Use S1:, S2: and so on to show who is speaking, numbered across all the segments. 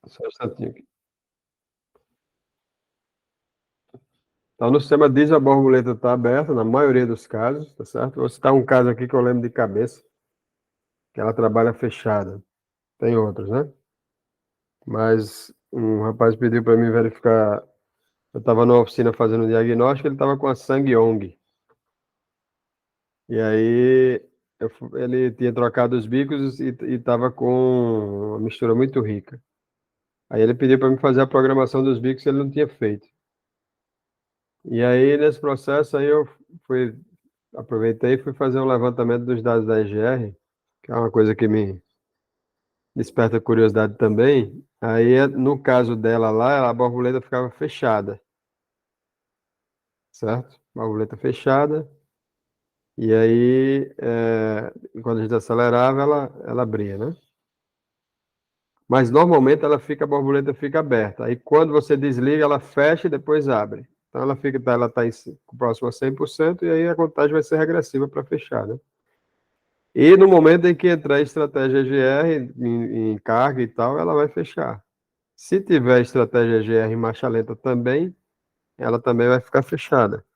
S1: Só um instantinho aqui. Então, no sistema diesel, a borboleta está aberta, na maioria dos casos, tá certo? Vou citar um caso aqui que eu lembro de cabeça, que ela trabalha fechada. Tem outros, né? Mas um rapaz pediu para mim verificar. Eu estava numa oficina fazendo um diagnóstico, ele estava com a Sangyong. E aí ele tinha trocado os bicos e estava com uma mistura muito rica. Aí ele pediu para mim fazer a programação dos bicos que ele não tinha feito. E aí, nesse processo, aí eu fui, aproveitei e fui fazer um levantamento dos dados da EGR, que é uma coisa que me desperta curiosidade também. Aí, no caso dela lá, a borboleta ficava fechada, certo? Borboleta fechada. E aí, quando a gente acelerava, ela abria, né? Mas normalmente a borboleta fica aberta. Aí quando você desliga, ela fecha e depois abre. Então ela está próxima a 100% e aí a contagem vai ser regressiva para fechar, né? E no momento em que entrar a estratégia GR em carga e tal, ela vai fechar. Se tiver estratégia GR em marcha lenta também, ela também vai ficar fechada,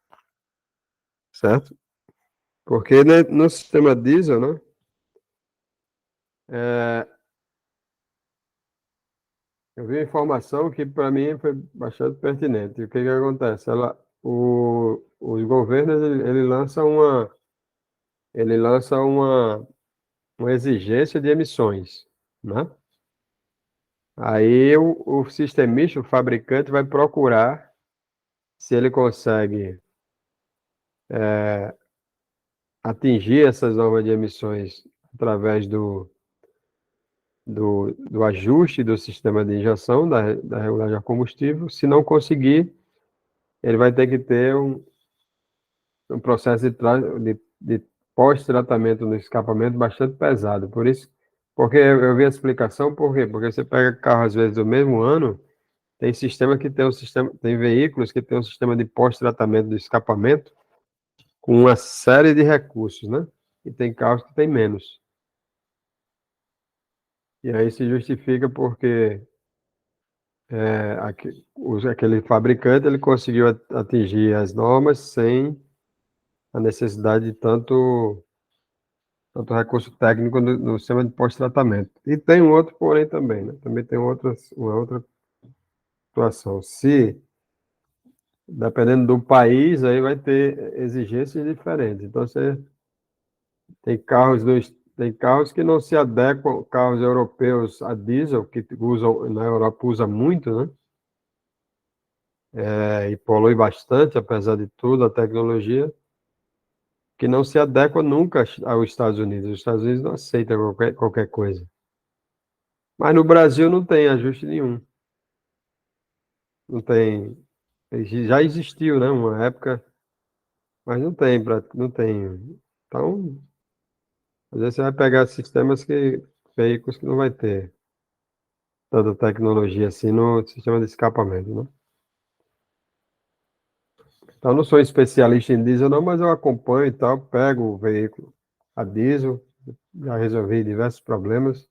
S1: certo? Porque né, no sistema diesel, né? é, eu vi informação que para mim foi bastante pertinente. E o que que acontece? Os governos ele lança uma exigência de emissões, né? Aí o sistemista, o fabricante, vai procurar se ele consegue atingir essas normas de emissões através do ajuste do sistema de injeção da regulagem a combustível. Se não conseguir, ele vai ter que ter um processo de pós-tratamento no escapamento bastante pesado. Por isso, porque eu vi a explicação, por quê? Porque você pega carro, às vezes, do mesmo ano, tem veículos que tem um sistema de pós-tratamento do escapamento com uma série de recursos, né? E tem carros que tem menos. E aí se justifica porque aquele fabricante ele conseguiu atingir as normas sem a necessidade de tanto recurso técnico no sistema de pós-tratamento. E tem um outro porém também, né? Também tem uma outra situação. Se, dependendo do país, aí vai ter exigências diferentes. Então, você tem tem carros que não se adequam, carros europeus a diesel, que usam, na Europa usa muito, né? E polui bastante, apesar de tudo, a tecnologia, que não se adequa nunca aos Estados Unidos. Os Estados Unidos não aceitam qualquer coisa. Mas no Brasil não tem ajuste nenhum. Não tem. Já existiu, né? Uma época, mas não tem, não tem. Então, às vezes você vai pegar veículos que não vai ter tanta tecnologia assim no sistema de escapamento, né? Então, eu não sou especialista em diesel, não, mas eu acompanho e tal, pego o veículo a diesel, já resolvi diversos problemas.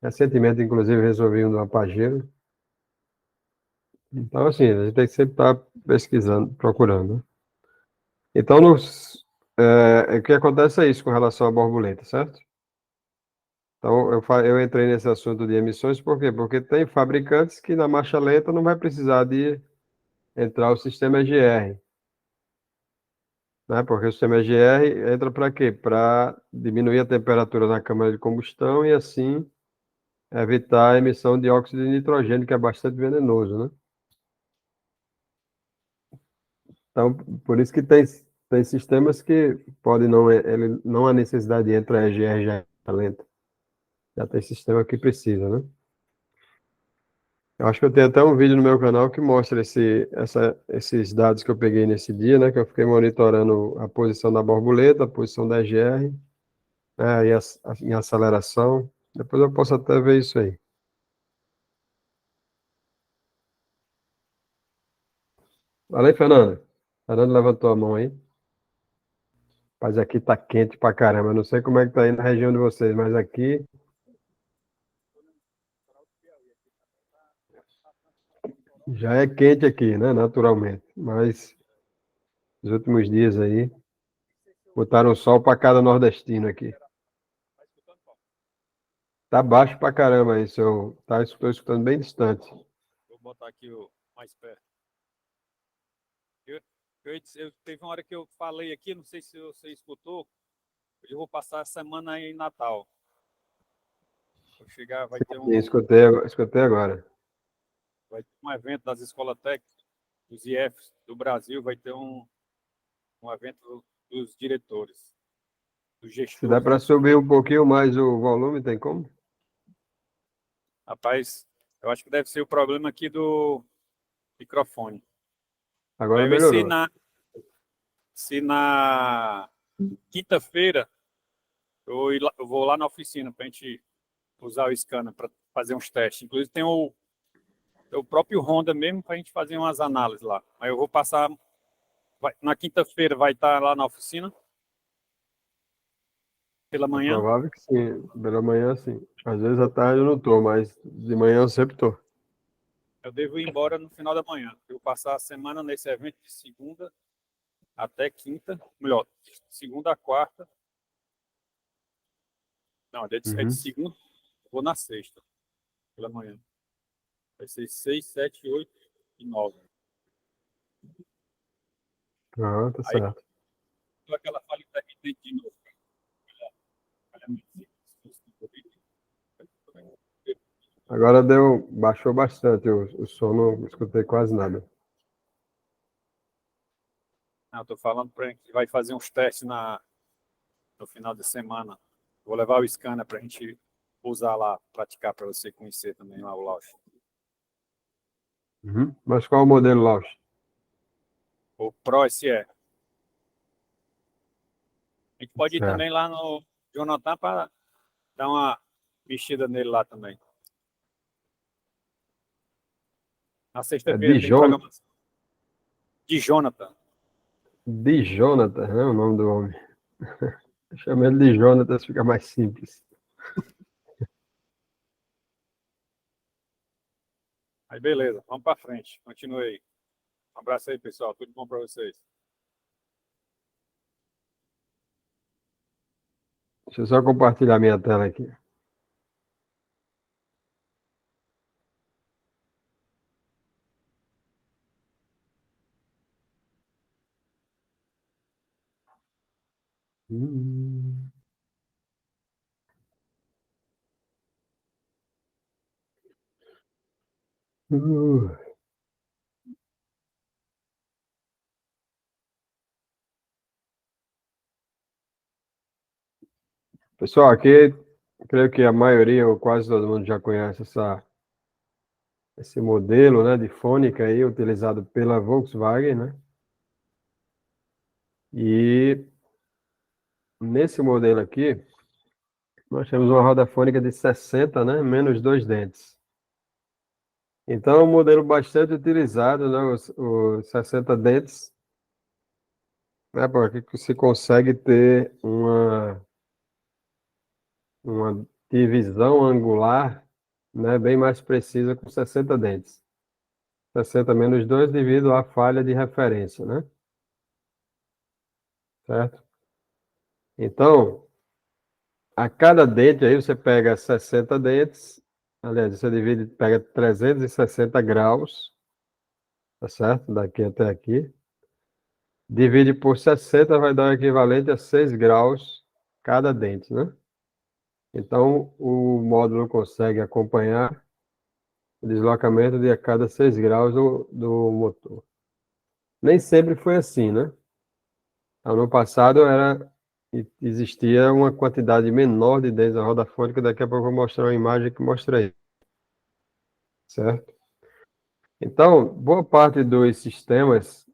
S1: Recentemente, inclusive, resolvi um do Pajero. Então, assim, a gente tem que sempre estar pesquisando, procurando, né? Então, o que acontece é isso com relação à borboleta, certo? Então, eu entrei nesse assunto de emissões, por quê? Porque tem fabricantes que na marcha lenta não vai precisar de entrar o sistema EGR, né? Porque o sistema EGR entra para quê? Para diminuir a temperatura na câmara de combustão e assim evitar a emissão de óxido de nitrogênio, que é bastante venenoso, né? Então, por isso que tem sistemas que podem não, ele, não há necessidade de entrar EGR já lenta. Já tem sistema que precisa, né? Eu acho que eu tenho até um vídeo no meu canal que mostra esses dados que eu peguei nesse dia, né? Que eu fiquei monitorando a posição da borboleta, a posição da EGR, né, em aceleração. Depois eu posso até ver isso aí. Valeu, Fernando. Fernando levantou a mão aí. Mas aqui tá quente pra caramba. Eu não sei como é que tá aí na região de vocês, mas aqui Já é quente aqui, né? Naturalmente. Mas nos últimos dias aí, botaram sol para cada nordestino aqui. Tá baixo pra caramba aí, seu. Tá, estou escutando bem distante.
S2: Vou botar aqui o mais perto. Teve uma hora que eu falei aqui, não sei se você escutou. Eu vou passar a semana aí em Natal. Vou chegar, vai ter
S1: Sim, escutei agora.
S2: um evento das escolas técnicas, dos IFs do Brasil, vai ter um evento dos diretores, dos
S1: Se dá
S2: gestores
S1: para
S2: das
S1: subir
S2: escolas.
S1: um pouquinho mais o volume, tem como?
S2: Rapaz, eu acho que deve ser o problema aqui do microfone.
S1: Agora
S2: Vai ver se
S1: melhorou.
S2: na quinta-feira eu vou lá na oficina para a gente usar o scanner para fazer uns testes. Inclusive tem o próprio Honda mesmo para a gente fazer umas análises lá. Aí eu vou passar. Na quinta-feira vai estar lá na oficina, pela
S1: É
S2: manhã.
S1: provável que sim. Pela manhã, sim. Às vezes à tarde eu não tô, mas de manhã eu sempre tô.
S2: Eu devo ir embora no final da manhã. Eu vou passar a semana nesse evento de segunda até quinta. Melhor, segunda a quarta. Não, é de
S1: Uhum.
S2: segunda. Eu vou na sexta, pela manhã. Vai ser 6, 7, 8 e 9.
S1: Ah, tá
S2: Aí,
S1: certo.
S2: aquela falha intermitente de novo.
S1: Agora baixou bastante o som, não escutei quase nada.
S2: Estou falando para a gente vai fazer uns testes no final de semana. Vou levar o scanner para a gente usar lá, praticar para você conhecer também lá o Lausch.
S1: Uhum. Mas qual o modelo, Lausch?
S2: O Pro SE. A gente pode ir
S1: Certo.
S2: também lá no Jonathan para dar uma mexida nele lá também. Na
S1: É
S2: sexta-feira tem programação de Jonathan.
S1: De Jonathan, né? O nome do homem. Chama ele de Jonathan, fica mais simples.
S2: Aí beleza, vamos para frente. Continue aí. Um abraço aí, pessoal. Tudo bom para vocês.
S1: Deixa eu só compartilhar minha tela aqui. Hum. Uh. Pessoal, aqui, creio que a maioria, ou quase todo mundo já conhece esse modelo, né, de fônica aí, utilizado pela Volkswagen, né? E nesse modelo aqui, nós temos uma roda fônica de 60, né, menos dois dentes. Então, é um modelo bastante utilizado, né, os 60 dentes, né, porque se consegue ter uma divisão angular, né, bem mais precisa com 60 dentes. 60 menos 2 devido à falha de referência, né? Certo? Então, a cada dente aí você pega 60 dentes, aliás, você pega 360 graus, tá certo? Daqui até aqui. Divide por 60 vai dar o equivalente a 6 graus cada dente, né? Então, o módulo consegue acompanhar o deslocamento de a cada 6 graus do motor. Nem sempre foi assim, né? Ano passado existia uma quantidade menor de dentes na roda fônica, daqui a pouco eu vou mostrar uma imagem que mostra aí, certo? Então, boa parte dos sistemas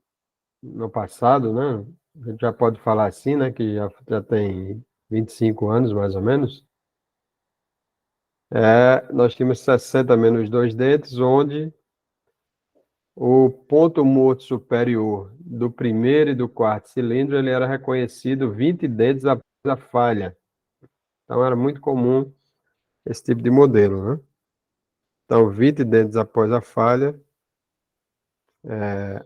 S1: no passado, né? A gente já pode falar assim, né? Que já tem 25 anos, mais ou menos. Nós tínhamos 60 menos dois dentes, onde o ponto morto superior do primeiro e do quarto cilindro ele era reconhecido 20 dentes após a falha. Então era muito comum esse tipo de modelo, né? Então, 20 dentes após a falha.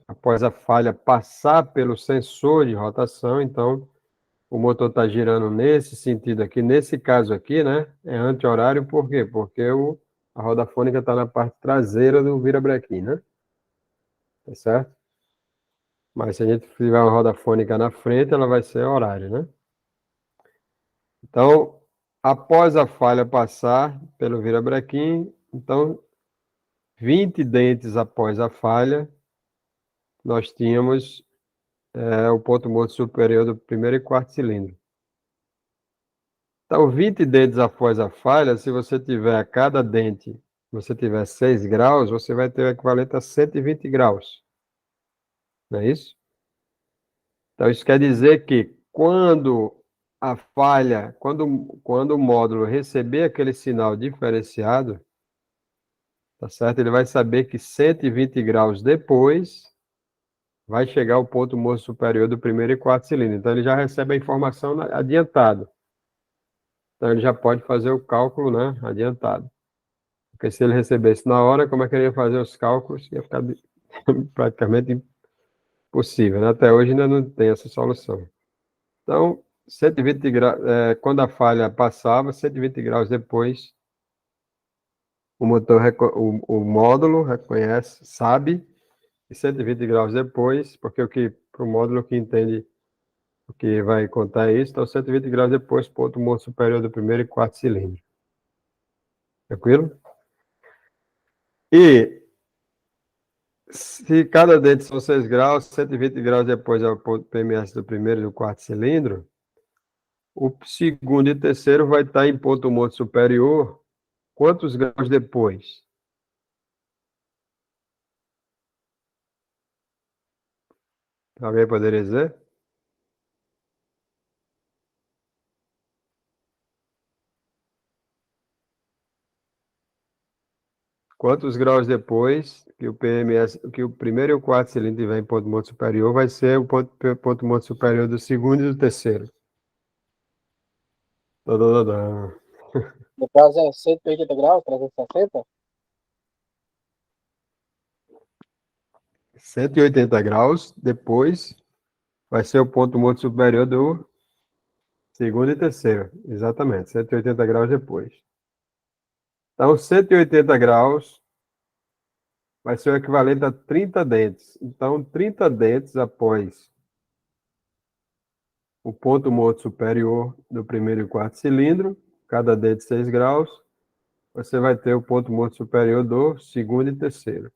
S1: Após a falha passar pelo sensor de rotação, então o motor está girando nesse sentido aqui, nesse caso aqui, né? É anti-horário, por quê? Porque a roda fônica está na parte traseira do virabrequim, né? Tá certo? Mas se a gente tiver uma roda fônica na frente, ela vai ser horário, né? Então, após a falha passar pelo virabrequim, então 20 dentes após a falha, nós tínhamos o ponto morto superior do primeiro e quarto cilindro. Então, 20 dentes após a falha, se você tiver a cada dente, você tiver 6 graus, você vai ter o equivalente a 120 graus. Não é isso? Então, isso quer dizer que quando a falha, quando o módulo receber aquele sinal diferenciado, tá certo? Ele vai saber que 120 graus depois vai chegar o ponto morto superior do primeiro e quarto cilindro. Então, ele já recebe a informação adiantada. Então, ele já pode fazer o cálculo, né, adiantado. Porque se ele recebesse na hora, como é que ele ia fazer os cálculos? Ia ficar praticamente impossível, né? Até hoje ainda não tem essa solução. Então, 120 graus, quando a falha passava, 120 graus depois, o motor, o módulo reconhece, sabe, e 120 graus depois, porque para o módulo que entende o que vai contar é isso, então 120 graus depois, ponto morto superior do primeiro e quarto cilindro. Tranquilo? E se cada dente são 6 graus, 120 graus depois é o ponto PMS do primeiro e do quarto cilindro, o segundo e terceiro vai estar em ponto morto superior, quantos graus depois? Alguém poderia dizer? Quantos graus depois que o PMS, que o primeiro e o quarto cilindro tiver em ponto morto superior, vai ser o ponto morto superior do segundo e do terceiro? Tadadadã.
S3: No caso é 180 graus, 360?
S1: 180 graus depois vai ser o ponto morto superior do segundo e terceiro. Exatamente, 180 graus depois. Então, 180 graus vai ser o equivalente a 30 dentes. Então, 30 dentes após o ponto morto superior do primeiro e quarto cilindro, cada dente 6 graus, você vai ter o ponto morto superior do segundo e terceiro.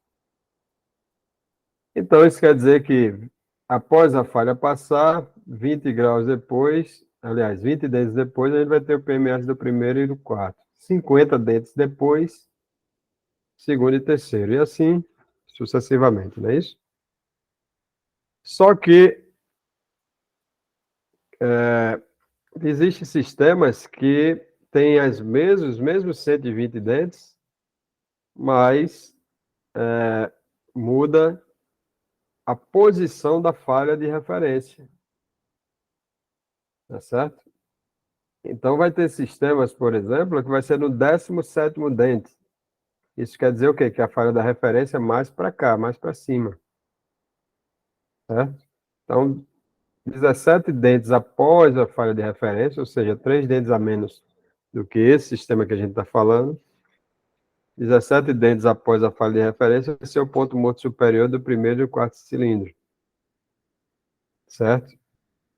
S1: Então, isso quer dizer que, após a falha passar, 20 graus depois, aliás, 20 dentes depois, a gente vai ter o PMS do primeiro e do quarto. 50 dentes depois, segundo e terceiro. E assim, sucessivamente, não é isso? Só que existem sistemas que têm os mesmos 120 dentes, mas muda a posição da falha de referência. Tá certo? Então, vai ter sistemas, por exemplo, que vai ser no 17º dente. Isso quer dizer o quê? Que a falha da referência é mais para cá, mais para cima. Certo? Então, 17 dentes após a falha de referência, ou seja, 3 dentes a menos do que esse sistema que a gente está falando. 17 dentes após a falha de referência vai ser o ponto morto superior do primeiro e do quarto cilindro. Certo?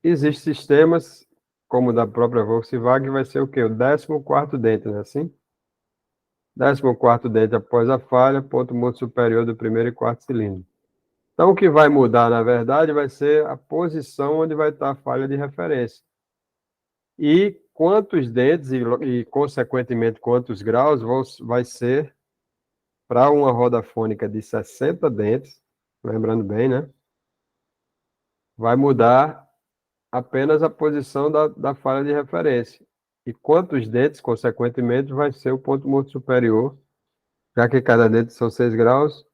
S1: Existem sistemas, como o da própria Volkswagen, vai ser o quê? O 14º dente, não é assim? 14º dente após a falha, ponto morto superior do primeiro e quarto cilindro. Então, o que vai mudar, na verdade, vai ser a posição onde vai estar a falha de referência. E quantos dentes e consequentemente, quantos graus vai ser para uma roda fônica de 60 dentes, lembrando bem, né? Vai mudar apenas a posição da falha de referência. E quantos dentes, consequentemente, vai ser o ponto morto superior, já que cada dente são 6 graus,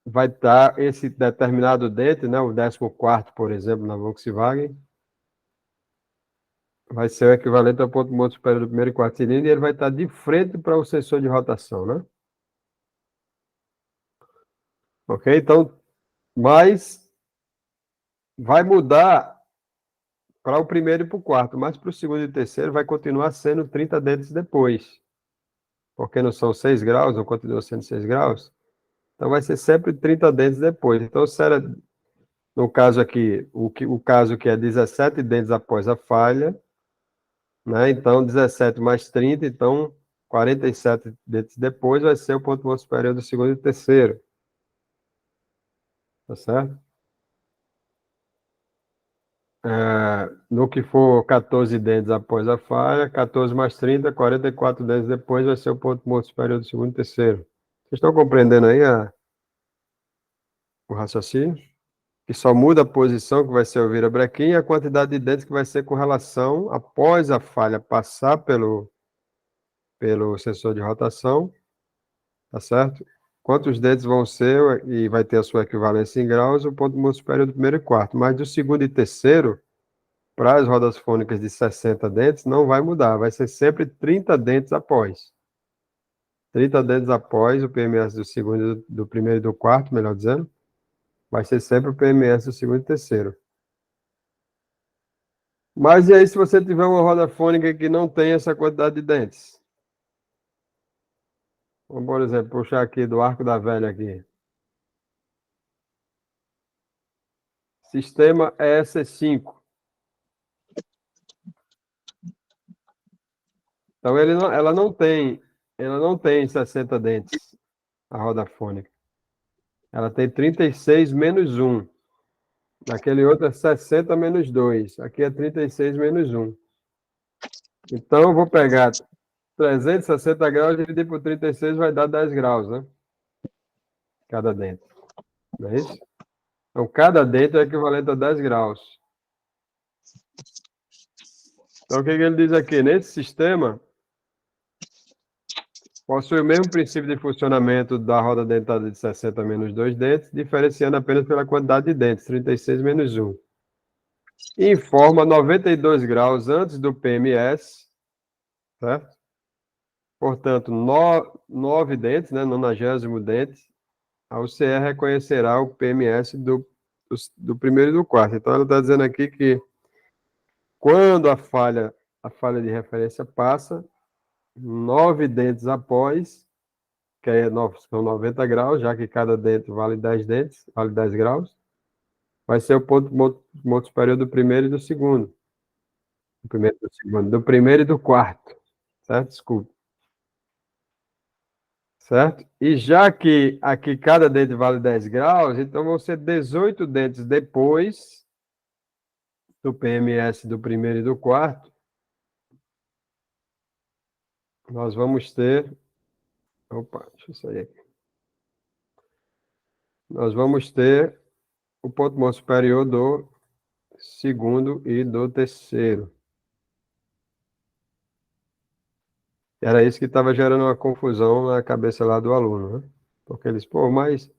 S1: vai estar esse determinado dente, né, o 14º, por exemplo, na Volkswagen, vai ser o equivalente ao ponto morto superior do primeiro e quarto cilindro, e ele vai estar de frente para o sensor de rotação, né? Ok? Então, mas vai mudar para o primeiro e para o quarto, mas para o segundo e terceiro vai continuar sendo 30 dentes depois. Porque não são 6 graus, não continua sendo 6 graus. Então vai ser sempre 30 dentes depois. Então, se era, no caso aqui, o caso que é 17 dentes após a falha, né? Então, 17 mais 30, então 47 dentes depois vai ser o ponto morto superior do segundo e terceiro. Tá certo? No que for 14 dentes após a falha, 14 mais 30, 44 dentes depois vai ser o ponto morto superior do segundo e terceiro. Vocês estão compreendendo aí o raciocínio? Que só muda a posição que vai ser o virabrequim e a quantidade de dentes que vai ser com relação após a falha passar pelo sensor de rotação, tá certo? Quantos dentes vão ser e vai ter a sua equivalência em graus, o ponto morto superior do primeiro e quarto. Mas do segundo e terceiro, para as rodas fônicas de 60 dentes, não vai mudar, vai ser sempre 30 dentes após. 30 dentes após o PMS do segundo, do primeiro e do quarto, melhor dizendo, vai ser sempre o PMS do segundo e terceiro. Mas e aí, se você tiver uma roda fônica que não tem essa quantidade de dentes? Vamos, por exemplo, puxar aqui do arco da velha aqui. Sistema ES5. Então, ela não tem 60 dentes, a roda fônica. Ela tem 36 menos 1. Naquele outro é 60 menos 2. Aqui é 36 menos 1. Então, eu vou pegar 360 graus e dividir por 36 vai dar 10 graus, né? Cada dente. Não é isso? Então, cada dente é equivalente a 10 graus. Então, o que ele diz aqui? Nesse sistema, possui o mesmo princípio de funcionamento da roda dentada de 60 menos 2 dentes, diferenciando apenas pela quantidade de dentes, 36 menos 1. Informa 92 graus antes do PMS, certo? Portanto, 9 dentes, né, 90º dente, a UCE reconhecerá o PMS do primeiro e do quarto. Então, ela está dizendo aqui que quando a falha de referência passa, 9 dentes após, que são 90 graus, já que cada dente vale 10 dentes, vale 10 graus, vai ser o ponto morto superior do primeiro e do segundo. Do primeiro e do segundo, do primeiro e do quarto. Certo? Desculpa. Certo? E já que aqui cada dente vale 10 graus, então vão ser 18 dentes depois do PMS do primeiro e do quarto. Nós vamos ter. Opa, deixa eu sair aqui. Nós vamos ter o ponto morto superior do segundo e do terceiro. Era isso que estava gerando uma confusão na cabeça lá do aluno, né? Porque eles, pô, mas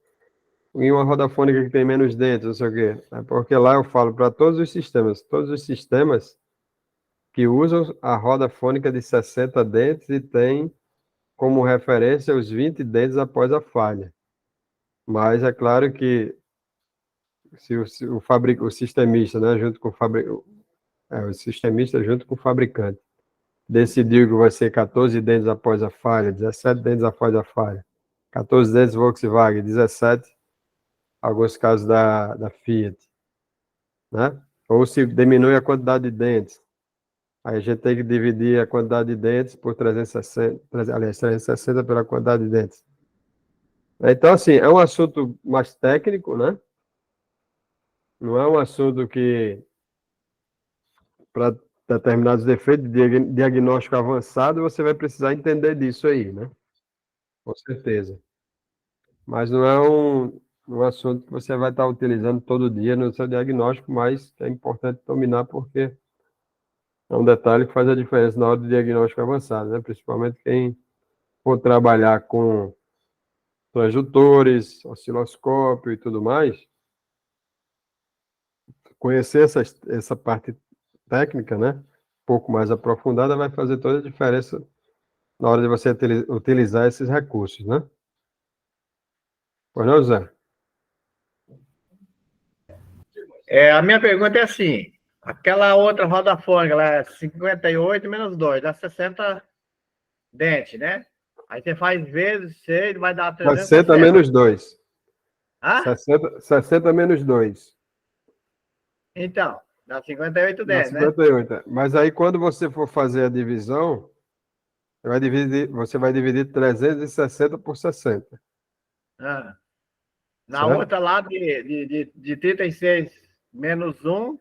S1: em uma roda fônica que tem menos dentes, não sei o quê. É porque lá eu falo para todos os sistemas que usam a roda fônica de 60 dentes e tem como referência os 20 dentes após a falha. Mas é claro que se o sistemista, né, junto com o sistemista junto com o fabricante, decidiu que vai ser 14 dentes após a falha, 17 dentes após a falha, 14 dentes Volkswagen, 17, alguns casos da Fiat, né? Ou se diminui a quantidade de dentes, aí a gente tem que dividir a quantidade de dentes por 360, aliás, 360 pela quantidade de dentes. Então, assim, é um assunto mais técnico, né? Não é um assunto que, para determinados defeitos de diagnóstico avançado, você vai precisar entender disso aí, né? Com certeza. Mas não é um assunto que você vai estar utilizando todo dia no seu diagnóstico, mas é importante dominar porque é um detalhe que faz a diferença na hora do diagnóstico avançado, né? Principalmente quem for trabalhar com transdutores, osciloscópio e tudo mais, conhecer essa parte técnica, né? pouco mais aprofundada, vai fazer toda a diferença na hora de você utilizar esses recursos, né? Pois não, Zé?
S4: A minha pergunta é assim: aquela outra roda fônica, ela é 58 menos 2, dá 60 dentes, né? Aí você faz vezes 6, vai dar
S1: 60
S4: 360.
S1: menos 2.
S4: Ah?
S1: 60 menos 2.
S4: Então, dá 58
S1: Dá
S4: dentes, né?
S1: 58. Mas aí, quando você for fazer a divisão, você vai dividir 360 por 60,
S4: Ah. Na
S1: certo?
S4: outra lá de 36 menos 1,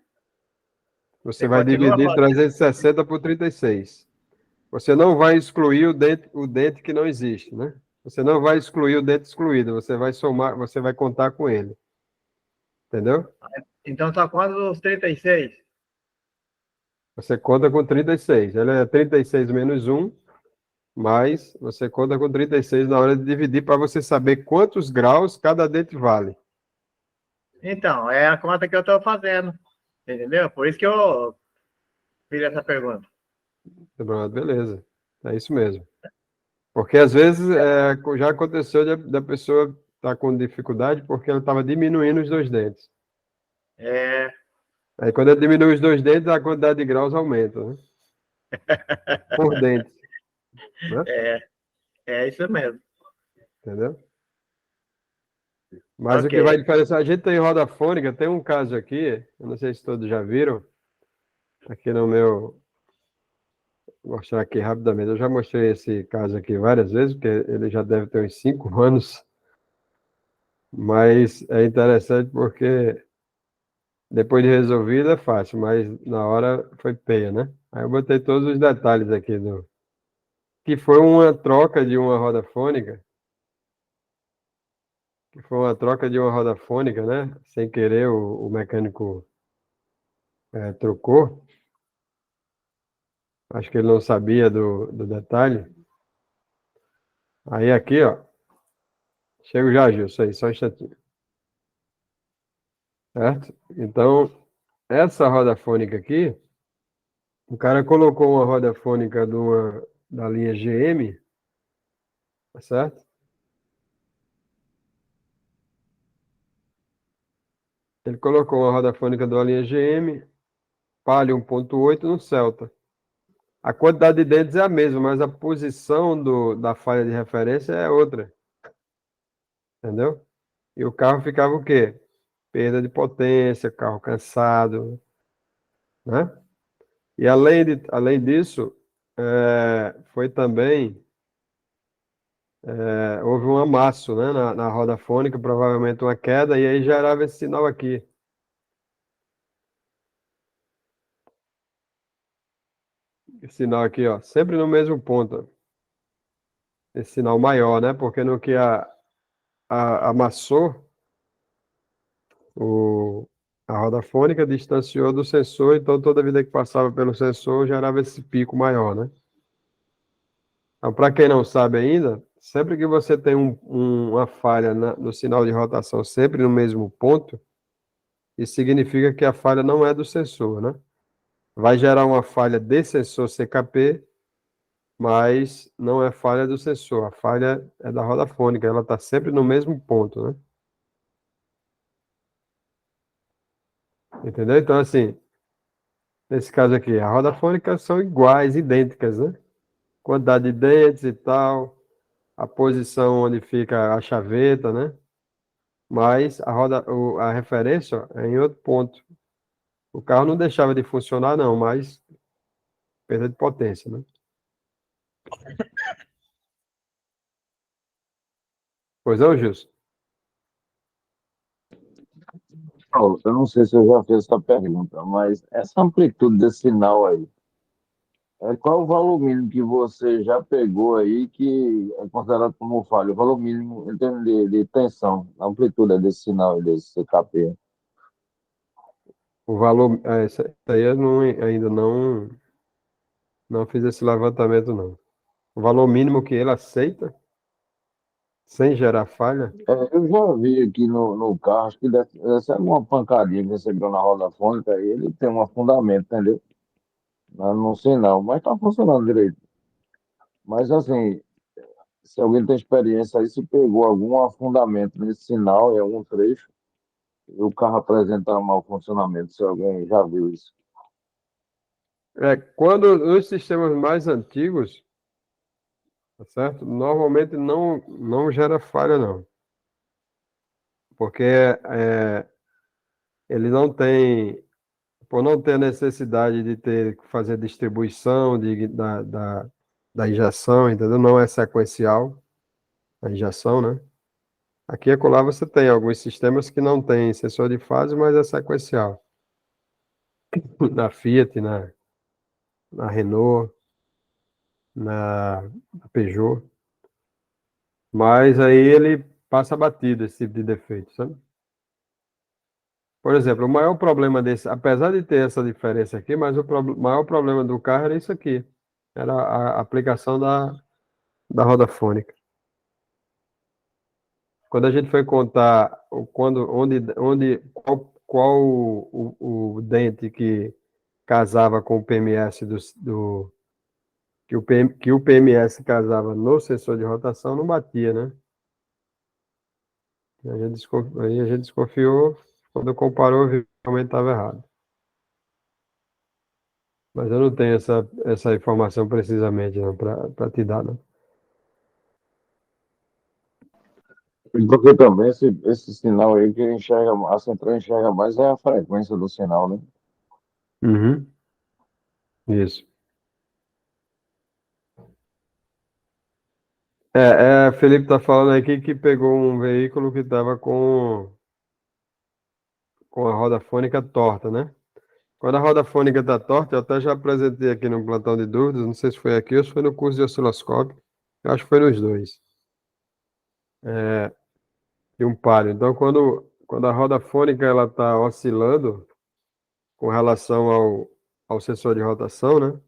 S1: Você
S4: você
S1: vai
S4: continua
S1: dividir
S4: fazendo.
S1: 360 por 36. Você não vai excluir o dente que não existe, né? Você não vai excluir o dente excluído, você vai somar, você vai contar com ele. Entendeu?
S4: Então só conta os 36.
S1: Você conta com 36. Ele é 36 menos 1, mas você conta com 36 na hora de dividir para você saber quantos graus cada dente vale.
S4: Então, é a conta que eu estou fazendo. Entendeu? Por isso que eu fiz essa pergunta.
S1: Pronto, beleza. É isso mesmo. Porque às vezes já aconteceu da pessoa estar com dificuldade porque ela estava diminuindo os dois dentes.
S4: É,
S1: Aí quando ela diminui os dois dentes, a quantidade de graus aumenta, né? Por dente, né?
S4: é isso mesmo.
S1: Entendeu? Mas o que vai
S4: Ok.
S1: diferenciar, a gente tem roda fônica, tem um caso aqui, eu não sei se todos já viram, aqui no meu, vou mostrar aqui rapidamente, eu já mostrei esse caso aqui várias vezes, porque ele já deve ter uns 5 anos, mas é interessante porque depois de resolvido é fácil, mas na hora foi peia, né? Aí eu botei todos os detalhes aqui do que foi uma troca de uma roda fônica, né? Sem querer o mecânico trocou. Acho que ele não sabia do detalhe. Aí aqui, ó, chego já, Gilson, aí, só um instantinho. Certo? Então, essa roda fônica aqui, o cara colocou uma roda fônica da linha GM, tá certo? Ele colocou uma roda fônica da linha GM, Palio 1.8 no Celta. A quantidade de dentes é a mesma, mas a posição da falha de referência é outra, entendeu? E o carro ficava o quê? Perda de potência, carro cansado, né? E além disso, foi também, houve um amasso, né, na roda fônica, provavelmente uma queda, e aí gerava esse sinal aqui. Esse sinal aqui, ó, sempre no mesmo ponto. Esse sinal maior, né? Porque no que amassou, o, a roda fônica distanciou do sensor, então toda vida que passava pelo sensor gerava esse pico maior, né? Então, para quem não sabe ainda, sempre que você tem uma falha no sinal de rotação, sempre no mesmo ponto, isso significa que a falha não é do sensor, né? Vai gerar uma falha de sensor CKP, mas não é falha do sensor, a falha é da roda fônica, ela está sempre no mesmo ponto, né? Entendeu? Então, assim, nesse caso aqui, a roda fônica são iguais, idênticas, né? Quantidade de dentes e tal, a posição onde fica a chaveta, né? Mas a referência ó, é em outro ponto. O carro não deixava de funcionar, não, mas perda de potência, né? Pois não, Gilson?
S5: Paulo, eu não sei se eu já fiz essa pergunta, mas essa amplitude desse sinal aí, qual o valor mínimo que você já pegou aí que é considerado como falha? O valor mínimo em termos de tensão, a amplitude desse sinal aí, desse CKP.
S1: O valor, isso aí eu ainda não fiz esse levantamento, não. O valor mínimo que ele aceita, sem gerar falha,
S5: Eu já vi aqui no carro, acho que deve ser uma pancadinha que recebeu na roda fônica, e ele tem um fundamento, entendeu? Não sei não, mas está funcionando direito. Mas assim, se alguém tem experiência aí, se pegou algum afundamento nesse sinal em algum trecho, e o carro apresentar mau funcionamento, se alguém já viu isso.
S1: Quando nos sistemas mais antigos, tá certo? Normalmente não gera falha, não. Porque ele não tem, por não ter a necessidade de ter que fazer distribuição da injeção, entendeu? Não é sequencial a injeção, né? Aqui e acolá você tem alguns sistemas que não tem sensor de fase, mas é sequencial. Na Fiat, na Renault, na Peugeot. Mas aí ele passa batido esse tipo de defeito, sabe? Por exemplo, o maior problema desse, apesar de ter essa diferença aqui, mas o maior problema do carro era isso aqui. Era a aplicação da roda fônica. Quando a gente foi contar qual o dente que casava com o PMS que o PMS casava no sensor de rotação, não batia, né? Aí a gente desconfiou, quando comparou, viu que realmente estava errado. Mas eu não tenho essa informação precisamente não para te dar, não.
S5: E porque também esse sinal aí que enxerga, a central enxerga mais é a frequência do sinal, né?
S1: Uhum, isso. Felipe está falando aqui que pegou um veículo que estava com a roda fônica torta, né? Quando a roda fônica está torta, eu até já apresentei aqui no plantão de dúvidas, não sei se foi aqui ou se foi no curso de osciloscópio, eu acho que foi nos dois, e um palio. Então, quando a roda fônica ela está oscilando com relação ao sensor de rotação, né?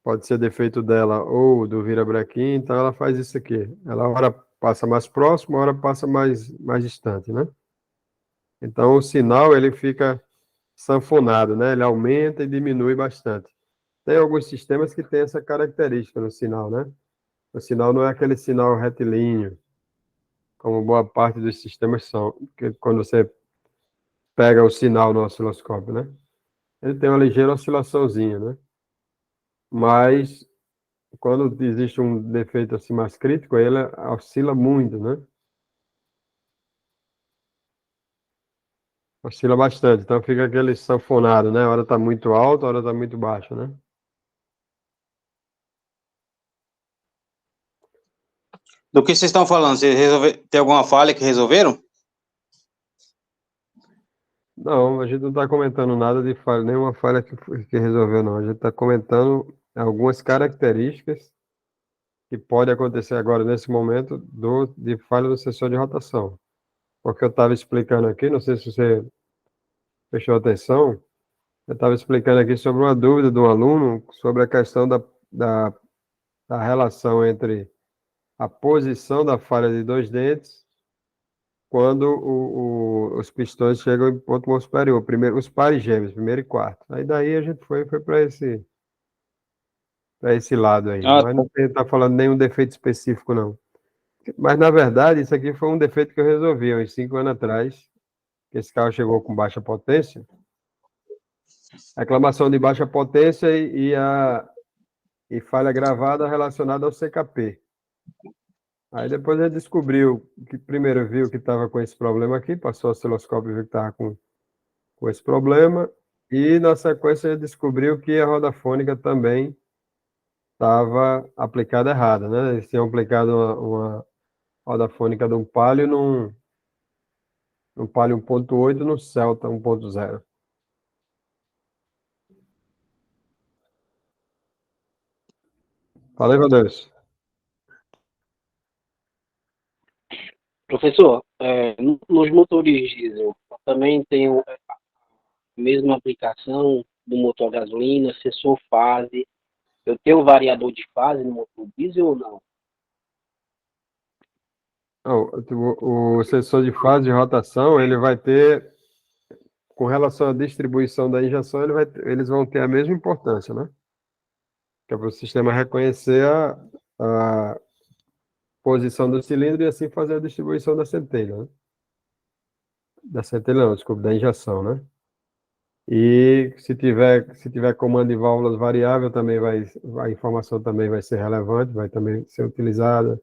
S1: Pode ser defeito dela ou do virabrequim, então ela faz isso aqui. Ela hora passa mais próximo, hora passa mais distante, né? Então o sinal ele fica sanfonado, né? Ele aumenta e diminui bastante. Tem alguns sistemas que têm essa característica no sinal, né? O sinal não é aquele sinal retilíneo, como boa parte dos sistemas são, que quando você pega o sinal no osciloscópio, né? Ele tem uma ligeira oscilaçãozinha, né? Mas quando existe um defeito assim mais crítico, ele oscila muito, né? Oscila bastante, então fica aquele sanfonado, né? A hora tá muito alto, a hora tá muito baixo, né?
S6: Do que vocês estão falando? Tem alguma falha que resolveram?
S1: Não, a gente não está comentando nada de falha, nenhuma falha que resolveu, não. A gente está comentando algumas características que pode acontecer agora, nesse momento, de falha do sensor de rotação. Porque eu estava explicando aqui, não sei se você prestou atenção, eu estava explicando aqui sobre uma dúvida de um aluno sobre a questão da, da relação entre a posição da falha de dois dentes quando os pistões chegam em ponto morto superior, primeiro, os pares gêmeos, primeiro e quarto. Aí daí a gente foi para esse lado aí.
S6: Ah,
S1: Mas não está falando nenhum defeito específico, não. Mas, na verdade, isso aqui foi um defeito que eu resolvi há uns 5 anos atrás, que esse carro chegou com baixa potência, reclamação de baixa potência e falha gravada relacionada ao CKP. Aí depois ele descobriu, que primeiro viu que estava com esse problema aqui, passou o osciloscópio e viu que estava com esse problema, e na sequência ele descobriu que a roda fônica também estava aplicada errada, né? Eles tinham aplicado uma roda fônica de um Palio num Palio 1.8 no Celta 1.0. Falei, Deus.
S7: Professor, nos motores diesel também tem a mesma aplicação do motor a gasolina, sensor fase. Eu tenho variador de fase no motor diesel ou não?
S1: Não, o sensor de fase de rotação, ele vai ter com relação à distribuição da injeção, eles vão ter a mesma importância, né? Que é para o sistema reconhecer a posição do cilindro e assim fazer a distribuição da centelha, né? Da centelha não, desculpa, da injeção, né? E se tiver comando de válvulas variável, também a informação também vai ser relevante, vai também ser utilizada,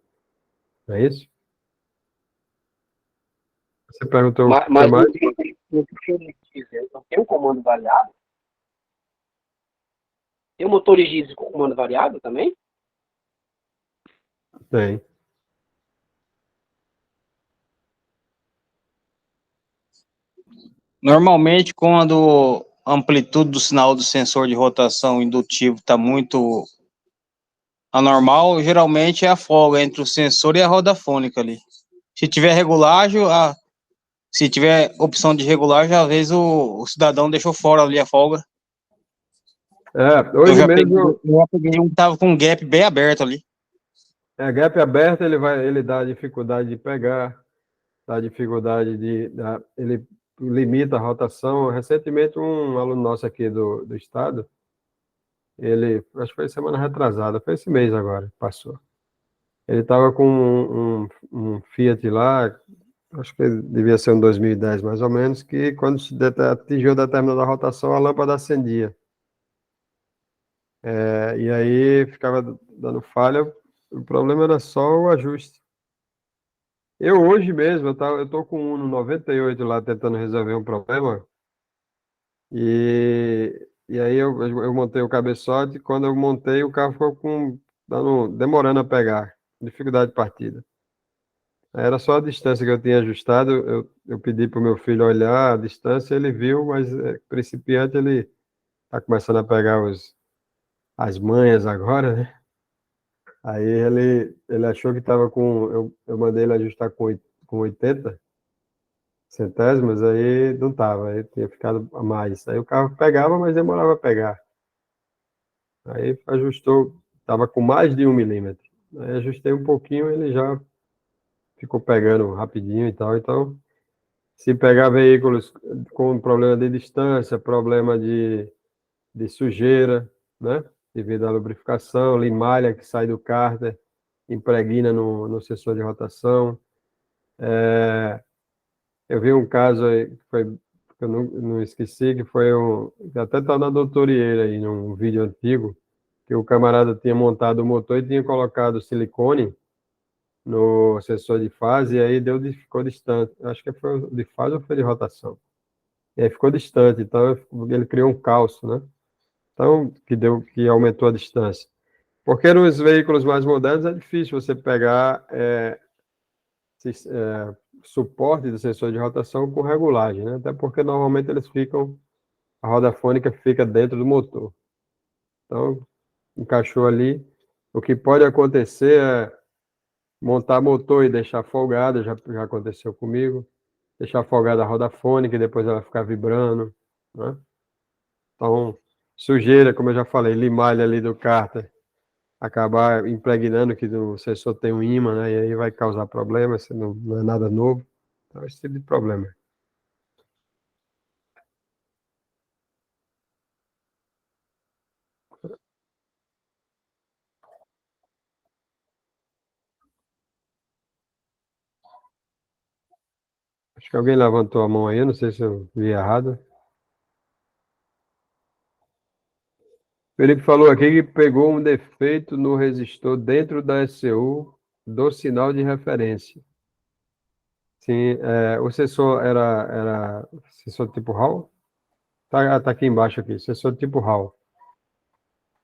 S1: não é isso? Você perguntou o que
S7: Mas
S1: mais?
S7: no motor diesel, tem um comando variável? Tem um motor diesel com comando variável também?
S1: Tem.
S6: Normalmente, quando a amplitude do sinal do sensor de rotação indutivo está muito anormal, geralmente é a folga entre o sensor e a roda fônica ali. Se tiver regulagem, se tiver opção de regulagem, às vezes o cidadão deixou fora ali a folga.
S1: Hoje mesmo,
S6: Eu já peguei um que tava com um gap bem aberto ali.
S1: gap aberto, ele dá dificuldade de pegar, dá dificuldade ele limita a rotação. Recentemente, um aluno nosso aqui do estado, acho que foi semana retrasada, foi esse mês agora, passou. Ele estava com um Fiat lá, acho que devia ser um 2010 mais ou menos, que quando atingiu determinada rotação, a lâmpada acendia. E aí ficava dando falha, o problema era só o ajuste. Eu hoje mesmo, eu tô com um no 98 lá tentando resolver um problema, e aí eu montei o cabeçote, quando eu montei o carro ficou demorando a pegar, dificuldade de partida. Era só a distância que eu tinha ajustado, eu pedi para o meu filho olhar a distância, ele viu, mas principiante ele está começando a pegar as manhas agora, né? Aí ele achou que estava eu mandei ele ajustar com 80 centésimos, aí não estava, aí tinha ficado a mais. Aí o carro pegava, mas demorava a pegar. Aí ajustou, estava com mais de 1 milímetro. Aí ajustei um pouquinho, ele já ficou pegando rapidinho e tal. Então, se pegar veículos com problema de distância, problema de sujeira, né? Devido à lubrificação, limalha que sai do cárter, impregna no sensor de rotação. Eu vi um caso aí que eu não esqueci, que foi que até está na doutorieira aí, num vídeo antigo, que o camarada tinha montado o motor e tinha colocado silicone no sensor de fase, e aí ficou distante. Acho que foi de fase ou foi de rotação. E aí ficou distante, então ele criou um calço, né? Então, que aumentou a distância. Porque nos veículos mais modernos é difícil você pegar suporte do sensor de rotação com regulagem, né? Até porque normalmente a roda fônica fica dentro do motor. Então, encaixou ali. O que pode acontecer é montar motor e deixar folgada, já aconteceu comigo, deixar folgada a roda fônica e depois ela ficar vibrando, né? Então, sujeira, como eu já falei, limalha ali do cárter, acabar impregnando que o sensor tem um ímã, né? E aí vai causar problema, se não é nada novo. Então, esse tipo de problema. Acho que alguém levantou a mão aí, não sei se eu vi errado. Felipe falou aqui que pegou um defeito no resistor dentro da ECU do sinal de referência. Sim, o sensor era sensor tipo Hall? Tá aqui embaixo aqui, sensor tipo Hall.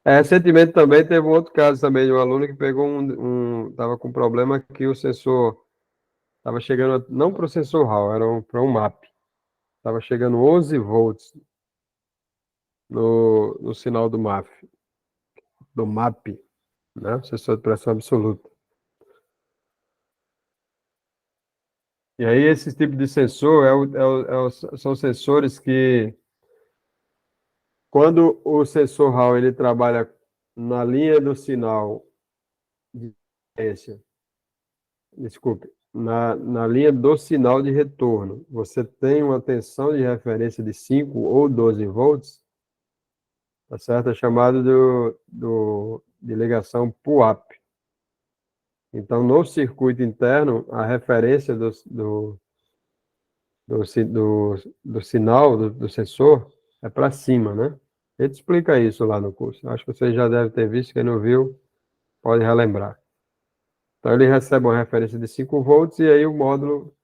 S1: Recentemente também teve um outro caso também de um aluno que pegou tava com problema que o sensor estava chegando, não para o sensor Hall, era para um MAP. Estava chegando 11 volts no sinal do MAP, né? Sensor de pressão absoluta. E aí, esse tipo de sensor são sensores que, quando o sensor Hall ele trabalha na linha do sinal de referência, desculpe, na linha do sinal de retorno, você tem uma tensão de referência de 5 ou 12 volts, tá certo? É chamado de ligação PUAP. Então, no circuito interno, a referência do sinal, do sensor, é para cima, né? Ele explica isso lá no curso. Acho que você já deve ter visto, quem não viu, pode relembrar. Então, ele recebe uma referência de 5 volts e aí o módulo,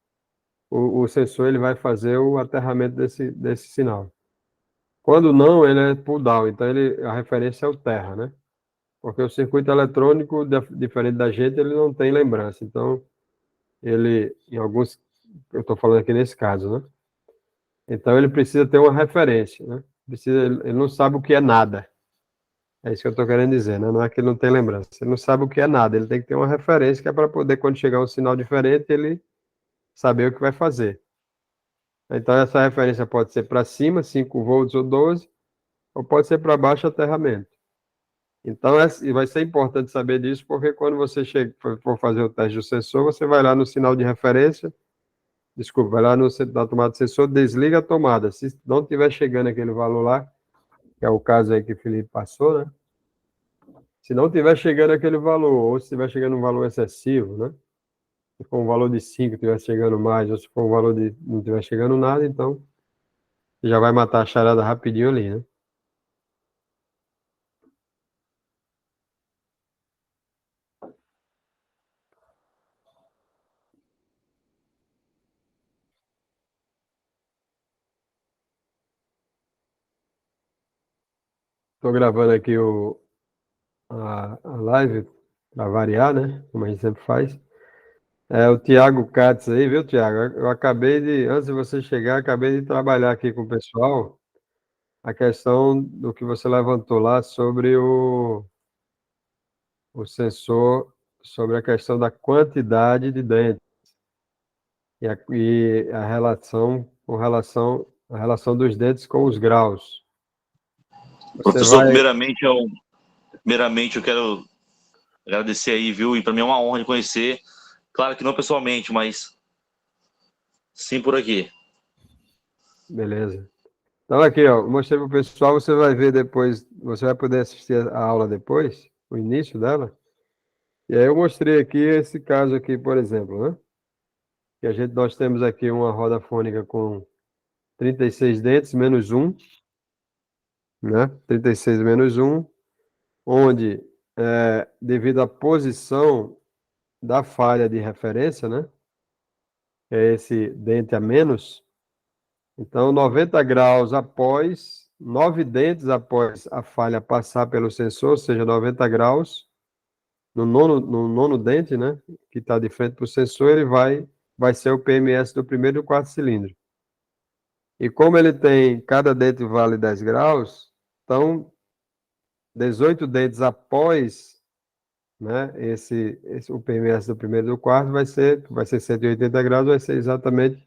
S1: o sensor, ele vai fazer o aterramento desse sinal. Quando não, ele é pull down, então a referência é o terra, né? Porque o circuito eletrônico, diferente da gente, ele não tem lembrança. Então, ele, em alguns, eu estou falando aqui nesse caso, né? Então, ele precisa ter uma referência, né? Ele não sabe o que é nada. É isso que eu estou querendo dizer, né? Não é que ele não tem lembrança. Ele não sabe o que é nada. Ele tem que ter uma referência que é para poder, quando chegar um sinal diferente, ele saber o que vai fazer. Então, essa referência pode ser para cima, 5 volts ou 12, ou pode ser para baixo, aterramento. Então, e vai ser importante saber disso, porque quando você for fazer o teste do sensor, você vai lá no sinal de referência, desculpa, vai lá na tomada do sensor, desliga a tomada. Se não estiver chegando aquele valor lá, que é o caso aí que o Felipe passou, né? Se não estiver chegando aquele valor, ou se estiver chegando um valor excessivo, né? Se for um valor de 5, estiver chegando mais, ou se for um valor de não estiver chegando nada, então já vai matar a charada rapidinho ali, né? Estou gravando aqui a live para variar, né? Como a gente sempre faz. É o Tiago Katz aí, viu, Tiago? Eu acabei antes de você chegar, acabei de trabalhar aqui com o pessoal a questão do que você levantou lá sobre o sensor, sobre a questão da quantidade de dentes e a relação dos dentes com os graus. Você
S8: Professor,
S1: vai.
S8: primeiramente eu quero agradecer aí, viu? E para mim é uma honra de conhecer. Claro que não pessoalmente, mas sim por aqui.
S1: Beleza. Então, aqui, ó, mostrei para o pessoal, você vai ver depois, você vai poder assistir a aula depois, o início dela. E aí eu mostrei aqui esse caso aqui, por exemplo, né? Que nós temos aqui uma roda fônica com 36 dentes menos um, né? 36 menos um, onde, devido à posição da falha de referência, né? Que é esse dente a menos, então 90 graus após, 9 dentes após a falha passar pelo sensor, ou seja, 90 graus, no nono dente, né? Que está de frente para o sensor, ele vai ser o PMS do primeiro e do quarto cilindro. E como ele tem, cada dente vale 10 graus, então 18 dentes após, né, o PMS do primeiro e do quarto vai ser 180 graus, vai ser exatamente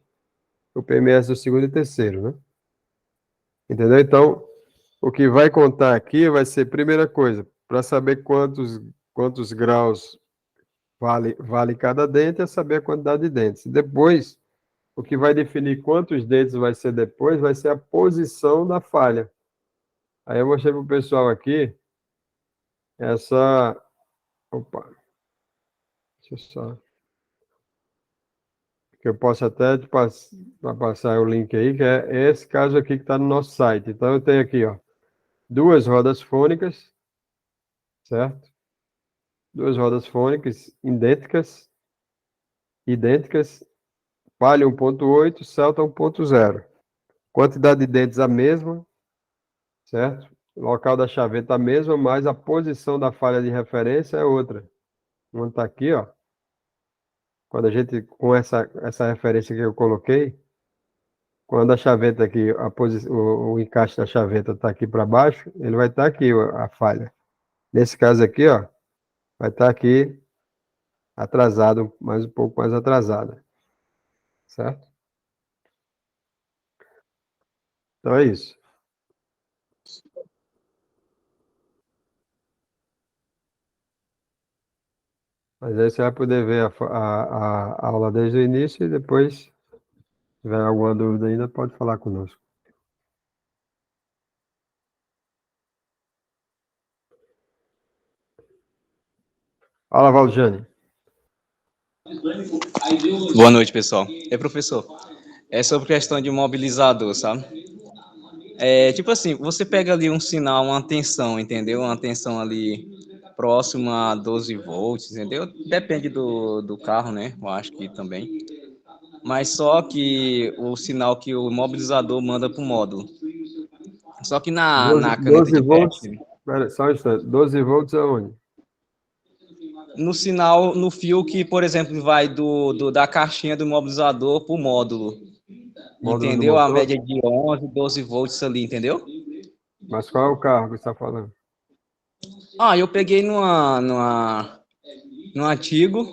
S1: o PMS do segundo e terceiro, né? Entendeu? Então, o que vai contar aqui vai ser, primeira coisa, para saber quantos graus vale cada dente, é saber a quantidade de dentes. Depois, o que vai definir quantos dentes vai ser depois vai ser a posição da falha. Aí eu mostrei para o pessoal aqui essa. Opa, deixa eu só. Que eu posso até passar o link aí, que é esse caso aqui que está no nosso site. Então, eu tenho aqui, ó, duas rodas fônicas, certo? Duas rodas fônicas idênticas, palha 1.8, celta 1.0. Quantidade de dentes a mesma, certo? O local da chaveta a mesma, mas a posição da falha de referência é outra. Uma está aqui, ó. Quando a gente, com essa referência que eu coloquei, quando a chaveta aqui, o encaixe da chaveta está aqui para baixo, ele vai estar aqui, a falha. Nesse caso aqui, ó, vai estar aqui atrasado, um pouco mais atrasada. Certo? Então é isso. Mas aí você vai poder ver a aula desde o início e depois, se tiver alguma dúvida ainda, pode falar conosco. Fala, Valdjane.
S9: Boa noite, pessoal. Professor, é sobre questão de mobilizador, sabe? Tipo assim, você pega ali um sinal, uma tensão, entendeu? Uma tensão ali próxima a 12 volts, entendeu? Depende do carro, né? Eu acho que também. Mas só que o sinal que o mobilizador manda para o módulo. Só que na caneta
S1: 12
S9: de
S1: volts,
S9: teste,
S1: espera, só um instante, 12 volts aonde?
S9: no sinal, no fio que, por exemplo, vai da caixinha do mobilizador para o módulo.
S1: Módulo do
S9: Entendeu? A
S1: motor?
S9: média de 11, 12 volts ali, entendeu?
S1: Mas qual é o carro que você está falando?
S9: Eu peguei no antigo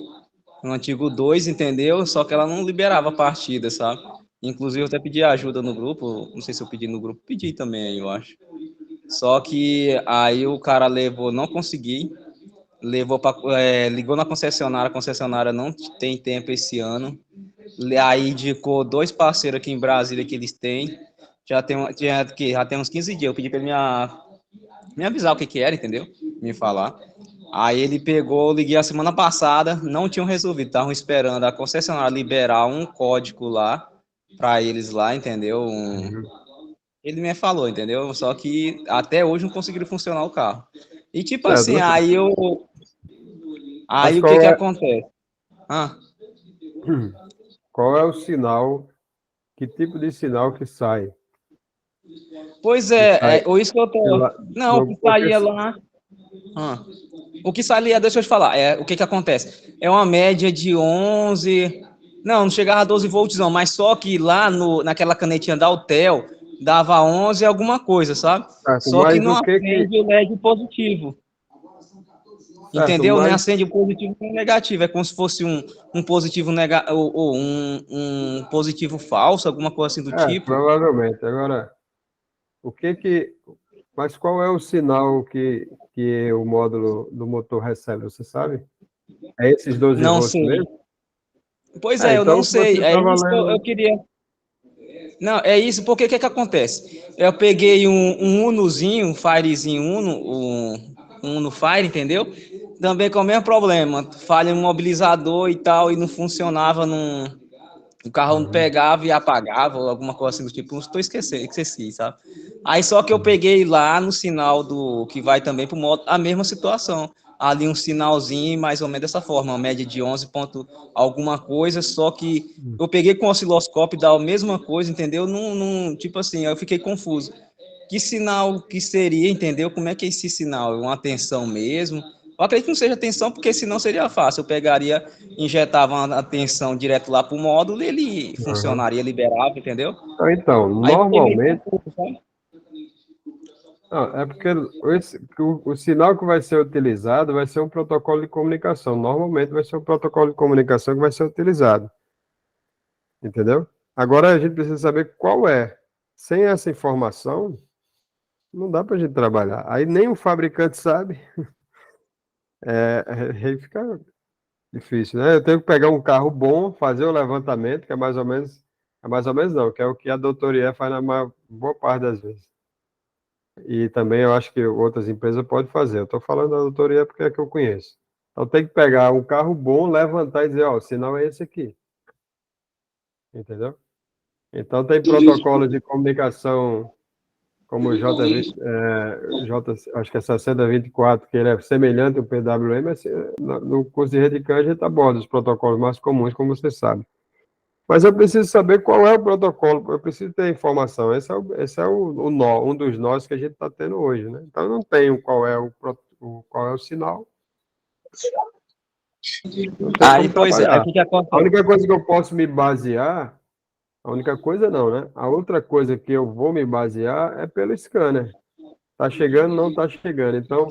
S9: 2, entendeu? Só que ela não liberava a partida, sabe? Inclusive, eu até pedi ajuda no grupo, não sei se eu pedi no grupo, pedi também, eu acho. Só que aí o cara levou, não consegui, ligou na concessionária, a concessionária não tem tempo esse ano, aí indicou 2 parceiros aqui em Brasília que eles têm, já tem uns 15 dias, eu pedi para ele me avisar o que era, entendeu? Me falar. Aí ele pegou, liguei a semana passada, não tinham resolvido, estavam esperando a concessionária liberar um código lá para eles lá, entendeu? Ele me falou, entendeu? Só que até hoje não conseguiram funcionar o carro. E tipo
S1: Certo,
S9: assim,
S1: mas
S9: aí o que que acontece?
S1: qual é o sinal, que tipo de sinal que sai?
S9: Pois
S1: Que sai
S9: ou isso que eu tô. Não, o que saía lá. O que saía, deixa eu te falar, o que que acontece? É uma média de 11. Não chegava a 12 volts, não, mas só que lá naquela canetinha da Autel dava 11 alguma coisa, sabe?
S1: Certo,
S9: Só que
S1: mas
S9: não
S1: o que
S9: acende o LED positivo.
S1: Certo,
S9: Entendeu? Não
S1: mas
S9: acende o positivo com o negativo. É como se fosse um positivo ou um positivo falso, alguma coisa assim do tipo.
S1: provavelmente. Agora, mas qual é o sinal que o módulo do motor recebe, você sabe? É esses 12
S9: Não
S1: volts
S9: sei.
S1: mesmo?
S9: Pois eu
S1: Então
S9: não
S1: você
S9: sei. É
S1: está
S9: isso que eu
S1: valendo.
S9: queria. Não, é isso, porque o que que acontece? Eu peguei um Unozinho, um Firezinho Uno, um Uno Fire, entendeu? Também com o mesmo problema, falha no mobilizador e tal, e não funcionava, o carro não pegava e apagava, ou alguma coisa assim do tipo, não estou esqueci, sabe? Aí só que eu peguei lá no sinal do que vai também para o moto, a mesma situação. Ali um sinalzinho, mais ou menos dessa forma, uma média de 11 ponto alguma coisa, só que eu peguei com o osciloscópio dá a mesma coisa, entendeu? Tipo assim, eu fiquei confuso. Que sinal que seria, entendeu? Como é que é esse sinal? É uma tensão mesmo? Eu acredito que não seja tensão, porque senão seria fácil. Eu pegaria, injetava uma tensão direto lá para o módulo e ele funcionaria, liberava, entendeu?
S1: Então,
S9: Aí eu fiquei meio
S1: normalmente.
S9: confuso, sabe?
S1: Não, é porque o sinal que vai ser utilizado vai ser um protocolo de comunicação. Normalmente vai ser um protocolo de comunicação que vai ser utilizado. Entendeu? Agora a gente precisa saber qual é. Sem essa informação, não dá para a gente trabalhar. Aí nem o fabricante sabe. Aí fica difícil, né? Eu tenho que pegar um carro bom, fazer o levantamento, que é mais ou menos não, que é o que a doutoria faz na boa parte das vezes. E também eu acho que outras empresas podem fazer. Eu estou falando da doutoria porque é que eu conheço. Então tem que pegar um carro bom, levantar e dizer, ó, o sinal é esse aqui. Entendeu? Então tem protocolos de comunicação como o acho que é 6024, que ele é semelhante ao PWM, mas no curso de rede CAN a gente aborda os protocolos mais comuns, como você sabe. Mas eu preciso saber qual é o protocolo, eu preciso ter informação. Esse é o nó, um dos nós que a gente está tendo hoje, né? Então eu não tenho qual é o sinal. Não tem como
S9: Pois aí o
S1: trabalhar.
S9: que que
S1: A
S9: acontece?
S1: única coisa que eu posso me basear, a única coisa não, né? A outra coisa que eu vou me basear é pelo scanner. Tá chegando, não tá chegando. Então,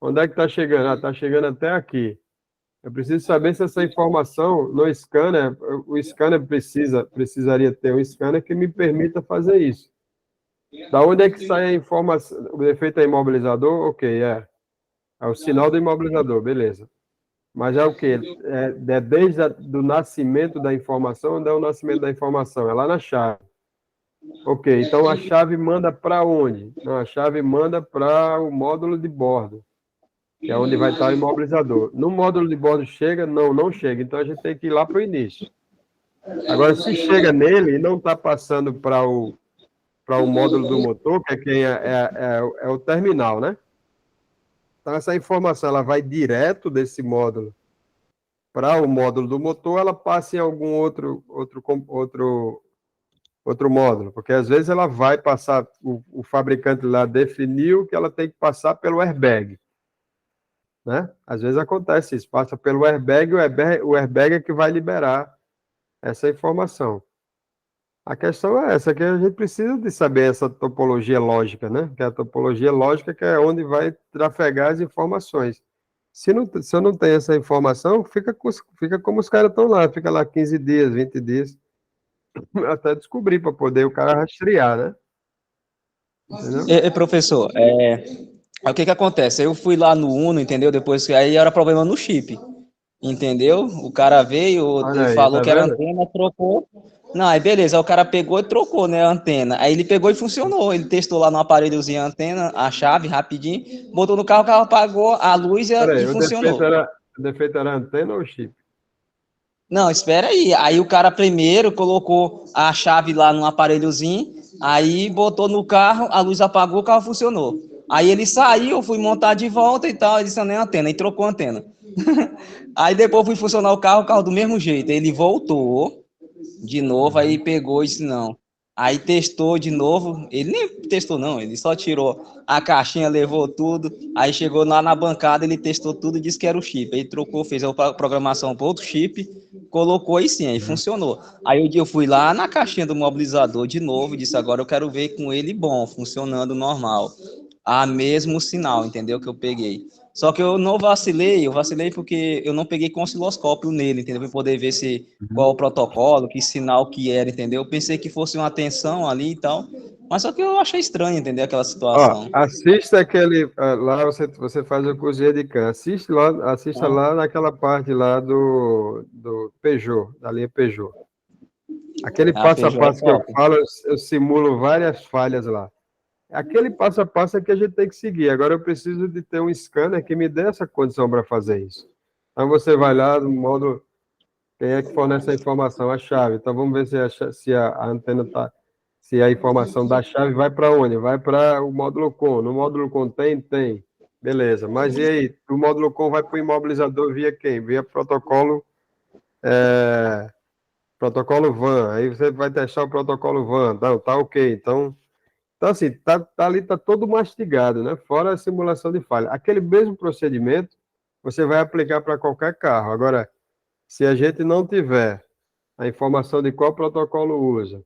S1: onde é que tá chegando? Ah, tá chegando até aqui. Eu preciso saber se essa informação no scanner, o scanner precisaria ter um scanner que me permita fazer isso. Da onde é que sai a informação? O defeito é imobilizador? Ok, é. É o sinal do imobilizador, beleza. Mas é o quê? É desde do nascimento da informação, onde é o nascimento da informação? É lá na chave. Ok, então a chave manda para onde? Não, a chave manda para o módulo de bordo, que é onde vai estar o imobilizador. No módulo de bordo chega? Não, não chega. Então a gente tem que ir lá para o início. Agora, se chega nele e não está passando para o módulo do motor, que é quem é o terminal, né? Então essa informação ela vai direto desse módulo para o módulo do motor, ela passa em algum outro módulo, porque às vezes ela vai passar, o fabricante lá definiu que ela tem que passar pelo airbag, né? Às vezes acontece isso, passa pelo airbag, o airbag é que vai liberar essa informação. A questão é essa, que a gente precisa de saber essa topologia lógica, né? Que é a topologia lógica que é onde vai trafegar as informações. Se eu não tenho essa informação, fica como os caras estão lá, fica lá 15 dias, 20 dias, até descobrir, para poder o cara rastrear, né? Entendeu?
S9: Professor, o que acontece? Eu fui lá no Uno, entendeu? Depois que aí era problema no chip, entendeu? O cara veio,
S1: Olha
S9: ele
S1: aí,
S9: falou
S1: tá
S9: que era
S1: vendo?
S9: antena, trocou. Não, aí beleza, aí o cara pegou e trocou, né, a antena. Aí ele pegou e funcionou. Ele testou lá no aparelhozinho a antena, a chave, rapidinho, botou no carro, o carro apagou a luz
S1: Peraí,
S9: e funcionou.
S1: o defeito era a antena ou o chip?
S9: Não, espera aí. Aí o cara primeiro colocou a chave lá no aparelhozinho, aí botou no carro, a luz apagou, o carro funcionou. Aí ele saiu, fui montar de volta e tal, ele disse, nem antena, e trocou a antena. Aí depois fui funcionar o carro do mesmo jeito. Ele voltou de novo, aí pegou e disse, não. Aí testou de novo, ele nem testou não, ele só tirou a caixinha, levou tudo, aí chegou lá na bancada, ele testou tudo e disse que era o chip, aí trocou, fez a programação para outro chip, colocou e sim, aí funcionou. Aí o dia eu fui lá na caixinha do mobilizador de novo e disse, agora eu quero ver com ele bom, funcionando normal. A mesmo sinal, entendeu, que eu peguei. Só que eu não vacilei, eu vacilei porque eu não peguei com osciloscópio nele, entendeu? Para poder ver qual o protocolo, que sinal que era, entendeu? Eu pensei que fosse uma tensão ali e tal, mas só que eu achei estranho, entender aquela
S1: Ó,
S9: situação.
S1: assista aquele, lá você faz o curso de EDCAM, assista lá naquela parte lá do Peugeot, da linha Peugeot. Aquele
S9: A
S1: passo a
S9: Peugeot é
S1: passo que eu
S9: top.
S1: falo, eu simulo várias falhas lá. Aquele passo a passo é que a gente tem que seguir. Agora eu preciso de ter um scanner que me dê essa condição para fazer isso. Então você vai lá no modo, quem é que fornece a informação? A chave. Então vamos ver se a antena está, se a informação da chave vai para onde? Vai para o módulo COM. No módulo COM tem. Beleza. Mas e aí? O módulo COM vai para o imobilizador via quem? Via protocolo VAN. Aí você vai testar o protocolo VAN. Não, tá ok. Então, assim, tá ali, tá todo mastigado, né? Fora a simulação de falha. Aquele mesmo procedimento você vai aplicar para qualquer carro. Agora, se a gente não tiver a informação de qual protocolo usa,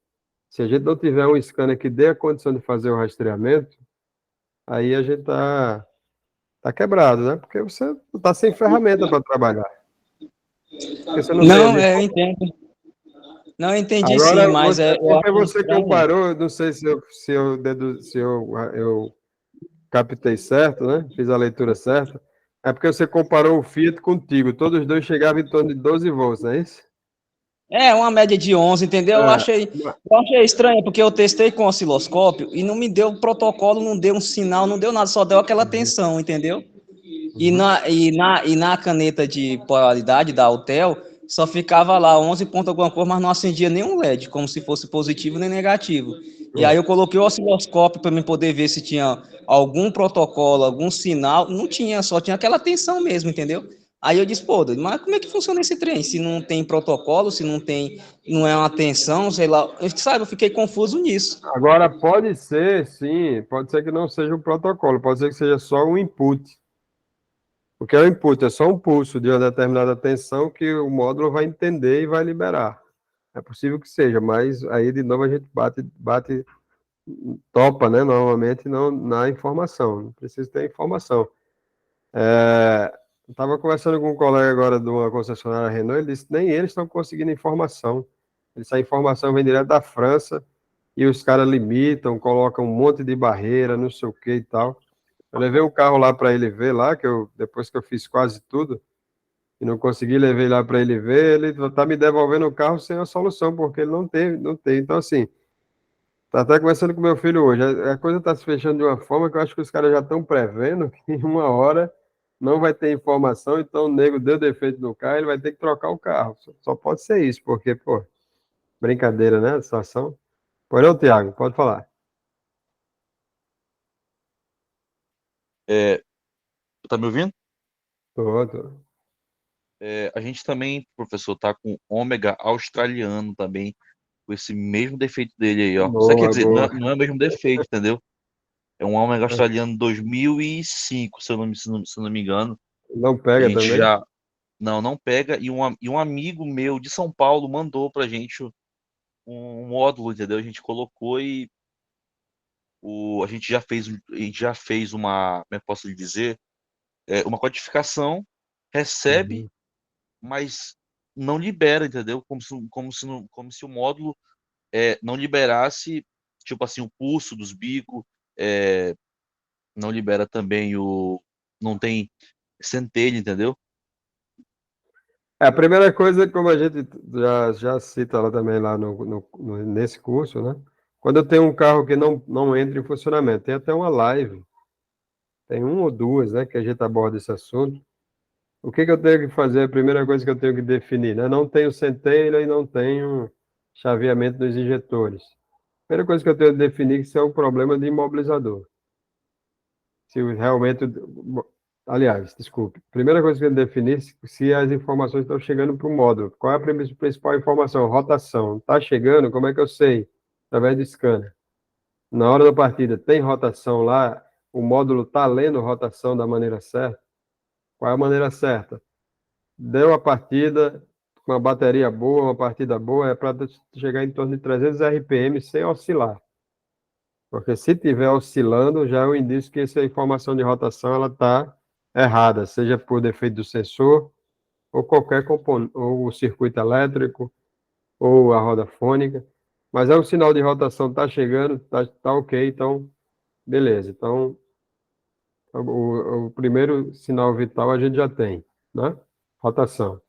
S1: se a gente não tiver um scanner que dê a condição de fazer o rastreamento, aí a gente tá quebrado, né? Porque você não tá sem ferramenta para trabalhar. Porque você não tem
S9: Não,
S1: ali.
S9: eu entendo. Não, eu entendi sim,
S1: Agora,
S9: mas eu
S1: porque
S9: acho
S1: você
S9: estranho.
S1: comparou, não sei se eu captei certo, né? Fiz a leitura certa. É porque você comparou o Fiat contigo. Todos os dois chegavam em torno de 12 volts, não é isso?
S9: É, uma média de 11, entendeu?
S1: É,
S9: Eu achei estranho, porque eu testei com osciloscópio e não me deu protocolo, não deu um sinal, não deu nada, só deu aquela tensão, entendeu? E na caneta de polaridade da Autel, só ficava lá 11 ponto alguma coisa, mas não acendia nenhum LED, como se fosse positivo nem negativo. E aí eu coloquei o osciloscópio para mim poder ver se tinha algum protocolo, algum sinal. Não tinha, só tinha aquela tensão mesmo, entendeu? Aí eu disse, pô, mas como é que funciona esse trem? Se não tem protocolo, se não tem, não é uma tensão, sei lá. Sabe, eu fiquei confuso nisso.
S1: agora, pode ser, sim, pode ser que não seja um protocolo, pode ser que seja só um input. O que é o input? É só um pulso de uma determinada tensão que o módulo vai entender e vai liberar. É possível que seja, mas aí, de novo, a gente topa, né, normalmente, não, na informação. Não precisa ter informação. Estava conversando com um colega agora de uma concessionária Renault, ele disse que nem eles estão conseguindo informação. Essa informação vem direto da França e os caras limitam, colocam um monte de barreira, não sei o que e tal. Eu levei um carro lá para ele ver lá, depois que eu fiz quase tudo, e não consegui levar lá para ele ver, ele está me devolvendo o carro sem a solução, porque ele não tem. Então, assim, tá até conversando com meu filho hoje, a coisa está se fechando de uma forma que eu acho que os caras já estão prevendo que em uma hora não vai ter informação, então o nego deu defeito no carro, ele vai ter que trocar o carro. Só pode ser isso, porque, pô, brincadeira, né, a situação. Pois não, Tiago, pode falar.
S8: Tá me ouvindo?
S1: Tô.
S8: A gente também, professor, tá com ômega australiano também, com esse mesmo defeito dele aí, ó. Só quer
S1: Boa,
S8: dizer,
S1: boa.
S8: não é o mesmo defeito, entendeu? É um ômega australiano 2005, se eu não me engano.
S1: Não
S8: A
S1: pega
S8: gente
S1: também?
S8: já. Não pega. E um amigo meu de São Paulo mandou pra gente um módulo, entendeu? A gente colocou e a gente já fez uma, como é que eu posso lhe dizer? Uma codificação, recebe,
S1: Uhum.
S8: mas não libera, entendeu? Como se o módulo não liberasse, tipo assim, o pulso dos bicos, é, não libera também não tem centelha, entendeu?
S1: A primeira coisa, como a gente já cita lá também, lá nesse curso, né? Quando eu tenho um carro que não entra em funcionamento, tem até uma live, tem uma ou duas, né, que a gente aborda esse assunto. O que que eu tenho que fazer? A primeira coisa que eu tenho que definir, né? Não tenho centelha e não tenho chaveamento nos injetores. Primeira coisa que eu tenho que definir é que isso é um problema de imobilizador. Se realmente. Aliás, desculpe. Primeira coisa que eu definir se as informações estão chegando para o módulo. Qual é a principal informação? Rotação. Está chegando? Como é que eu sei? Através do scanner. Na hora da partida, tem rotação lá? O módulo está lendo rotação da maneira certa? Qual é a maneira certa? Deu a partida com uma bateria boa, uma partida boa, é para chegar em torno de 300 RPM sem oscilar. Porque se tiver oscilando, já é um indício que essa informação de rotação ela está errada, seja por defeito do sensor, ou qualquer componente, ou o circuito elétrico, ou a roda fônica. Mas é um sinal de rotação, está chegando, tá ok, então, beleza. Então, o primeiro sinal vital a gente já tem, né? Rotação.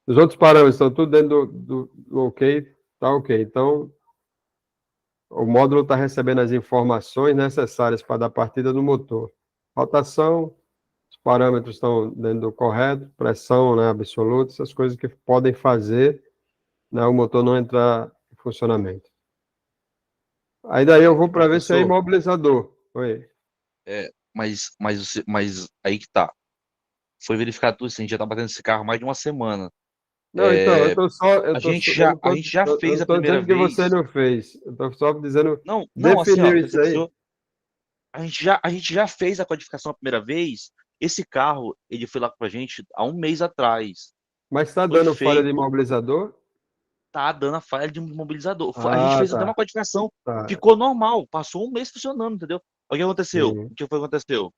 S1: Os outros parâmetros estão tudo dentro do ok, tá ok. Então, o módulo está recebendo as informações necessárias para dar partida do motor. Rotação, os parâmetros estão dentro do correto, pressão, né, absoluta, essas coisas que podem fazer, né, o motor não entrar em funcionamento. Aí daí eu vou para ver se é
S8: Professor,
S1: imobilizador. Oi.
S8: mas aí que tá. Foi verificado tudo isso, a gente já tá batendo esse carro há mais de uma semana.
S1: Não, então,
S8: A gente já
S1: eu
S8: fez
S1: não
S8: a
S1: tô
S8: primeira
S1: dizendo que você
S8: vez.
S1: não fez. Eu tô só dizendo,
S8: Não, assim, ó,
S1: definiu isso aí.
S8: professor, a gente já fez a codificação a primeira vez. Esse carro, ele foi lá com a gente há um mês atrás.
S1: Mas está
S8: Foi
S1: dando falha de
S8: feito,
S1: imobilizador?
S8: tá dando a falha de um mobilizador. A gente
S1: Ah,
S8: fez até uma
S1: tá.
S8: codificação,
S1: Tá.
S8: ficou normal, passou um mês funcionando, entendeu? O que aconteceu?
S1: Sim.
S8: O que foi que aconteceu?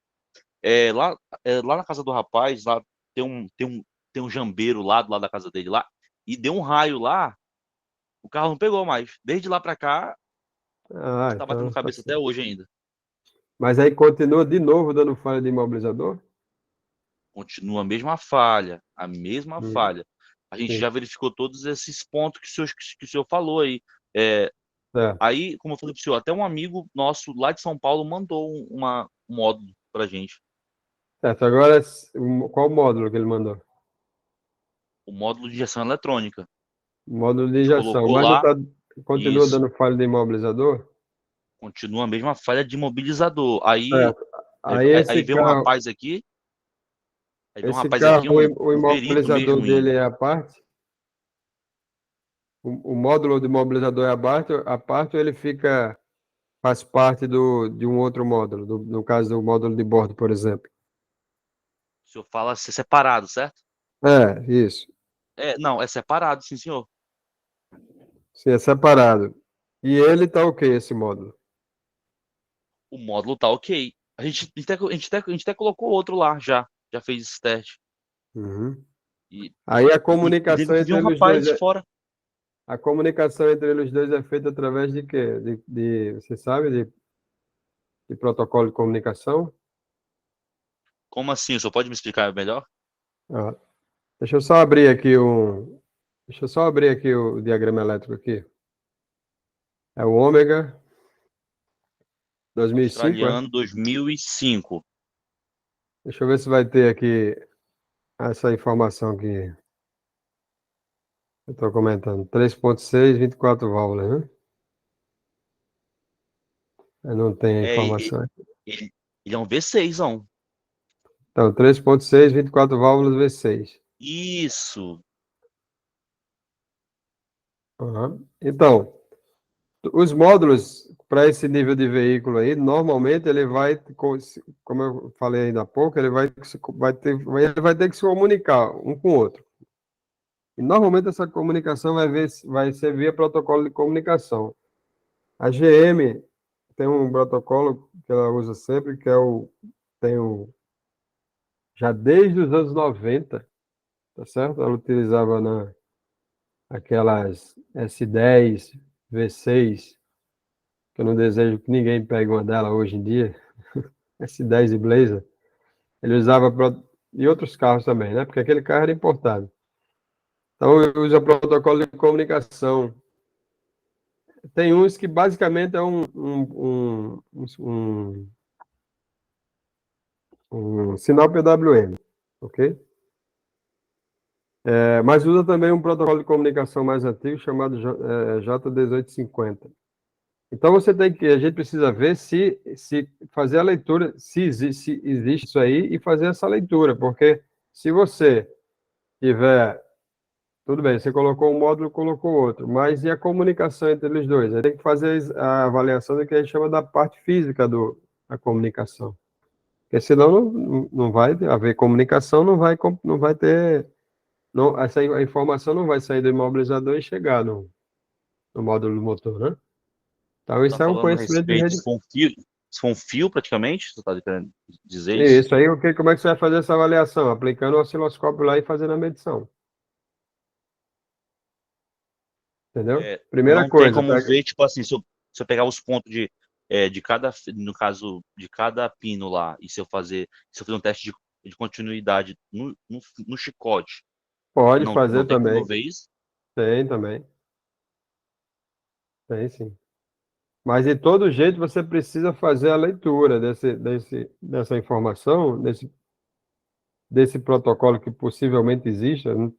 S8: Lá na casa do rapaz, lá tem um jambeiro lá do lado da casa dele lá, e deu um raio lá, o carro não pegou mais. Desde lá pra cá,
S1: Ah,
S8: tá batendo
S1: então tá
S8: cabeça até
S1: certo.
S8: hoje ainda.
S1: Mas aí continua de novo dando falha de imobilizador?
S8: Continua a mesma falha, a mesma
S1: Hum,
S8: falha. A gente
S1: sim,
S8: já verificou todos esses pontos que o senhor falou aí. É,
S1: certo.
S8: Aí, como eu falei pro senhor, até um amigo nosso lá de São Paulo mandou um módulo pra gente.
S1: Certo, agora qual módulo que ele mandou?
S8: O módulo de injeção eletrônica.
S1: Módulo
S8: A
S1: de
S8: gente
S1: injeção.
S8: colocou
S1: Mas não
S8: lá,
S1: tá, continua
S8: isso.
S1: dando falha de imobilizador?
S8: Continua a mesma falha de mobilizador. Aí,
S1: Certo. Aí
S8: aí veio um rapaz aqui,
S1: esse carro, o
S8: um perito
S1: imobilizador
S8: mesmo
S1: dele é a parte? O módulo de imobilizador é a parte ou ele faz parte de um outro módulo, no caso do módulo de bordo, por exemplo?
S8: o senhor fala ser separado, certo?
S1: É, isso.
S8: Não, é separado, sim, senhor.
S1: Sim, é separado. E ele tá ok, esse módulo.
S8: O módulo tá ok. A gente até colocou outro lá já fez esse teste.
S1: Uhum.
S8: E,
S1: Aí
S8: e teve que vir um rapaz de fora.
S1: a comunicação entre eles dois é feita através de quê? Você sabe, de protocolo de comunicação?
S8: Como assim? O senhor pode me explicar melhor?
S1: Ah, Deixa eu só abrir aqui Deixa eu só abrir aqui o diagrama elétrico aqui. É o ômega 2005, é?
S8: Australiano 2005.
S1: Deixa eu ver se vai ter aqui essa informação que eu estou comentando. 3.6, 24 válvulas, né? Eu não tem a
S8: É,
S1: informação aqui.
S8: ele é um V6, não.
S1: Então, 3.6, 24 válvulas V6.
S8: Isso.
S1: Uhum. Então, os módulos para esse nível de veículo aí, normalmente ele vai, como eu falei ainda há pouco, ele vai ter que se comunicar um com o outro. E normalmente essa comunicação vai ser via protocolo de comunicação. A GM tem um protocolo que ela usa sempre, que é já desde os anos 90, tá certo? Ela utilizava aquelas S10, V6, que eu não desejo que ninguém pegue uma dela hoje em dia, S10 e Blazer. Ele usava e outros carros também, né? Porque aquele carro era importado. Então, usa protocolo de comunicação. Tem uns que basicamente é um sinal PWM, ok? Mas usa também um protocolo de comunicação mais antigo chamado J1850. Então a gente precisa ver se fazer a leitura, se existe isso aí e fazer essa leitura, porque se você tiver, tudo bem, você colocou um módulo, colocou outro, mas e a comunicação entre os dois? Aí tem que fazer a avaliação do que a gente chama da parte física da comunicação. Porque senão não vai haver comunicação, não vai ter, não, essa informação não vai sair do imobilizador e chegar no módulo do motor, né? Então,
S8: Tá
S1: isso é um
S8: falando a
S1: conhecimento de
S8: respeito
S1: rede.
S8: se for um fio praticamente, você tá querendo dizer
S1: E
S8: isso?
S1: isso aí, como é que você vai fazer essa avaliação? Aplicando o osciloscópio lá e fazendo a medição. Entendeu? Primeira
S8: Não tem
S1: coisa,
S8: como ver, tipo assim, se eu pegar os pontos de cada, no caso, de cada pino lá, e se eu fizer um teste de continuidade no chicote,
S1: pode
S8: não
S1: fazer
S8: tem como eu
S1: também.
S8: ver isso?
S1: Tem também. Tem sim. Mas de todo jeito você precisa fazer a leitura dessa informação, desse protocolo que possivelmente existe. Eu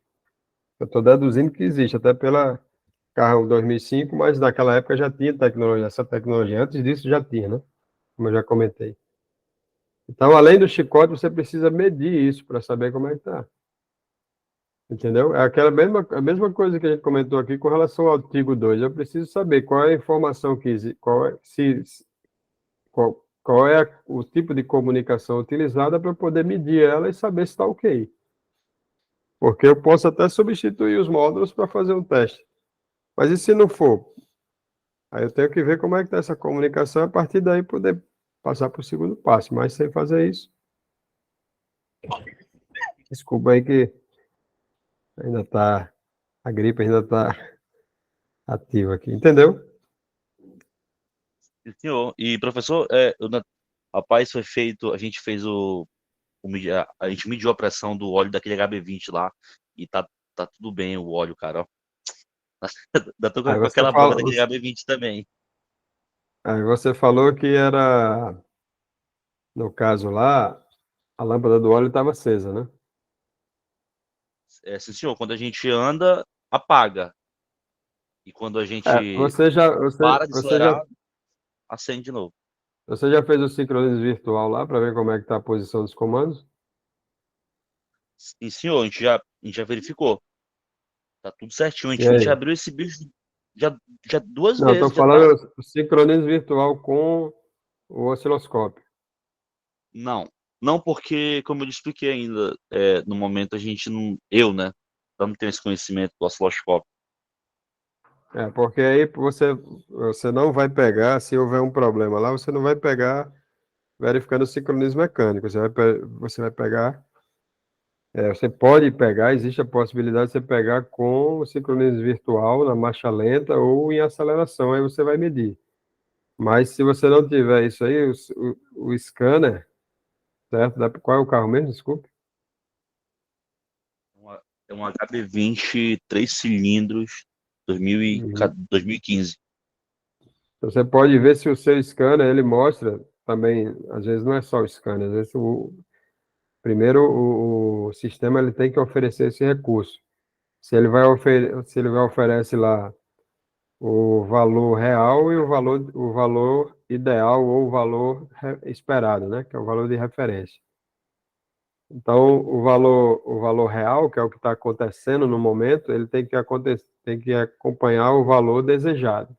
S1: estou deduzindo que existe, até pela carro 2005, mas naquela época já tinha tecnologia, essa tecnologia. Antes disso já tinha, né? Como eu já comentei. Então, além do chicote, você precisa medir isso para saber como é que está. Entendeu? É a mesma coisa que a gente comentou aqui com relação ao artigo 2. Eu preciso saber qual é a informação que existe, qual é o tipo de comunicação utilizada para poder medir ela e saber se está ok. Porque eu posso até substituir os módulos para fazer um teste. Mas e se não for? Aí eu tenho que ver como é que está essa comunicação e a partir daí poder passar para o segundo passo. Mas sem fazer isso, desculpa aí que ainda está, a gripe ainda está ativa aqui. Entendeu?
S8: Sim, senhor. E, professor, rapaz, a gente fez a gente mediu a pressão do óleo daquele HB20 lá, e tá tudo bem o óleo, cara, ó. Ainda tô
S1: Aí
S8: com
S1: você
S8: aquela bronca
S1: fala,
S8: daquele HB20 também.
S1: aí você falou que era, no caso lá, a lâmpada do óleo estava acesa, né?
S8: Sim, senhor, quando a gente anda, apaga. E quando a gente
S1: Você já,
S8: para de acelerar, acende de novo.
S1: você já fez o sincronismo virtual lá para ver como é que está a posição dos comandos?
S8: Sim, senhor, a gente já verificou. Tá tudo certinho. A
S1: E
S8: gente já
S1: aí?
S8: abriu esse bicho já, já duas
S1: Não, estou
S8: vezes, já tá.
S1: falando o sincronismo virtual com o osciloscópio.
S8: Não. Não porque, como eu lhe expliquei ainda, no momento a gente não. Né? Eu não tenho esse conhecimento do osciloscópio.
S1: Porque aí você não vai pegar, se houver um problema lá, você não vai pegar verificando o sincronismo mecânico. Você vai pegar, você pode pegar, existe a possibilidade de você pegar com o sincronismo virtual na marcha lenta ou em aceleração, aí você vai medir. Mas se você não tiver isso aí, o scanner, certo? Qual é o carro mesmo? Desculpe.
S8: É um HB20 3 cilindros 2015.
S1: Você pode ver se o seu scanner, ele mostra também, às vezes não é só o scanner, às vezes primeiro o sistema ele tem que oferecer esse recurso. Se ele oferece lá o valor real e o valor ideal ou o valor esperado, né? Que é o valor de referência. Então, o valor real, que é o que está acontecendo no momento, ele tem que acompanhar o valor desejado.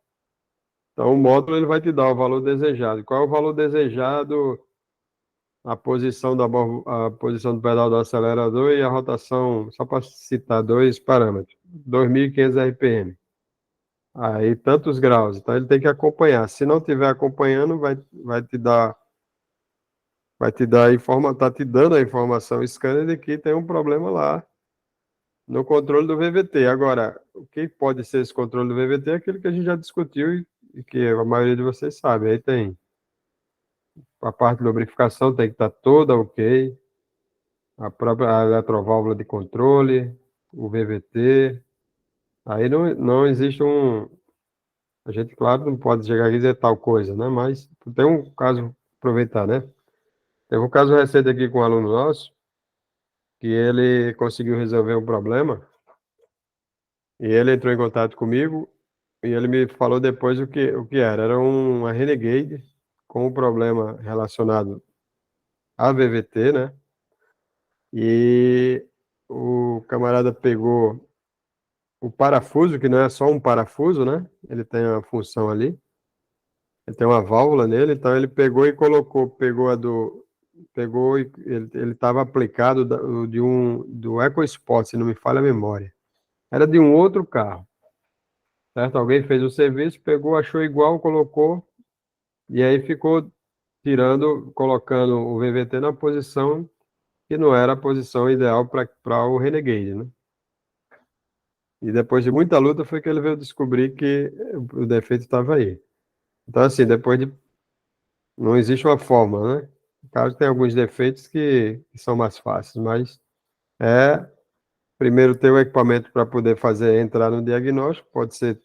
S1: Então, o módulo ele vai te dar o valor desejado. Qual é o valor desejado? A posição a posição do pedal do acelerador e a rotação, só para citar dois parâmetros, 2.500 RPM. Aí, tantos graus. Então, ele tem que acompanhar. Se não estiver acompanhando, vai te dar tá te dando a informação scanner de que tem um problema lá no controle do VVT. Agora, o que pode ser esse controle do VVT é aquele que a gente já discutiu e que a maioria de vocês sabe. Aí tem a parte de lubrificação tem que estar toda ok, a própria eletroválvula de controle, o VVT. Aí não existe a gente, claro, não pode chegar aqui e dizer tal coisa, né? Mas tem um caso, aproveitar, né? Teve um caso recente aqui com um aluno nosso, que ele conseguiu resolver um problema, e ele entrou em contato comigo, e ele me falou depois o que era. Era uma Renegade com um problema relacionado a VVT, né? E o camarada pegou o parafuso, que não é só um parafuso, né? Ele tem uma função ali. Ele tem uma válvula nele, então ele pegou e ele estava aplicado do EcoSport, se não me falha a memória. Era de um outro carro, certo? Alguém fez o serviço, pegou, achou igual, colocou, e aí ficou colocando o VVT na posição que não era a posição ideal para o Renegade, né? E depois de muita luta foi que ele veio descobrir que o defeito estava aí. Então, assim, não existe uma fórmula, né? Claro que tem alguns defeitos que são mais fáceis, mas primeiro ter o equipamento para poder entrar no diagnóstico, pode ser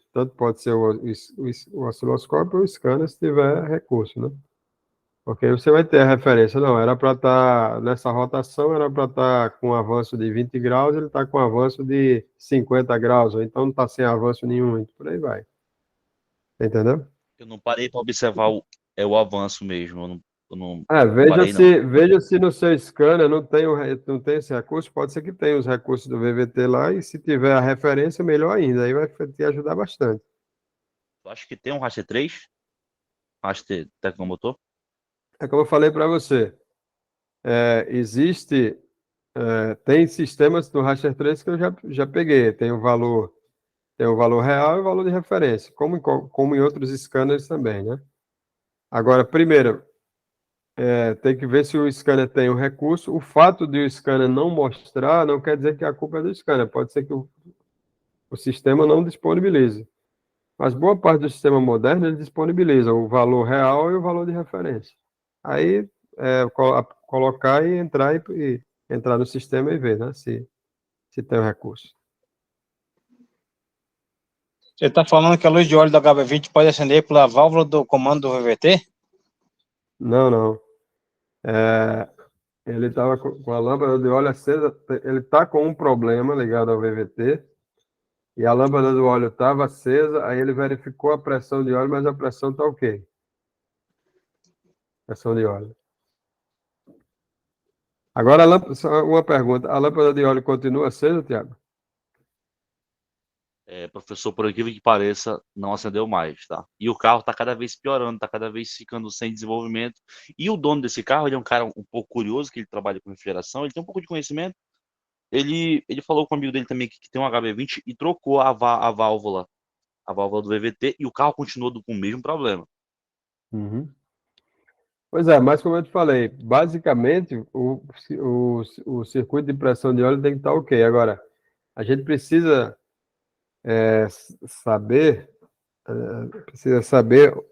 S1: o osciloscópio ou o scanner, se tiver recurso, né? Porque aí você vai ter a referência. Não, era para estar nessa rotação, era para estar com um avanço de 20 graus, ele está com um avanço de 50 graus, ou então não está sem avanço nenhum, e por aí vai. Entendeu?
S8: Eu não parei para observar o avanço mesmo. Eu não
S1: Veja
S8: parei, não.
S1: veja se no seu scanner não tem esse recurso, pode ser que tenha os recursos do VVT lá, e se tiver a referência, melhor ainda, aí vai te ajudar bastante.
S8: Eu acho que tem um Raster 3, Raster Tecnomotor.
S1: É como eu falei para você, tem sistemas do Raster 3 que eu já peguei, tem o valor real e o valor de referência, como em outros scanners também, né? Agora, primeiro, tem que ver se o scanner tem o recurso. O fato de o scanner não mostrar não quer dizer que a culpa é do scanner. Pode ser que o sistema não disponibilize. Mas boa parte do sistema moderno ele disponibiliza o valor real e o valor de referência. Aí colocar e entrar no sistema e ver, né, se tem o recurso.
S6: Você está falando que a luz de óleo da HB20 pode acender pela válvula do comando do VVT?
S1: Não. Ele estava com a lâmpada de óleo acesa, ele está com um problema ligado ao VVT, e a lâmpada do óleo estava acesa, aí ele verificou a pressão de óleo, mas a pressão está ok. Pressão de óleo. Agora, só uma pergunta, a lâmpada de óleo continua acesa, Tiago?
S8: Professor, por incrível que pareça, não acendeu mais, tá? E o carro está cada vez piorando, está cada vez ficando sem desenvolvimento. E o dono desse carro, ele é um cara um pouco curioso, que ele trabalha com refrigeração, ele tem um pouco de conhecimento. Ele falou com um amigo dele também que tem um HB20 e trocou a válvula do VVT, e o carro continuou com o mesmo problema.
S1: Uhum. Pois é, mas como eu te falei, basicamente o circuito de pressão de óleo tem que estar ok. Agora, a gente precisa saber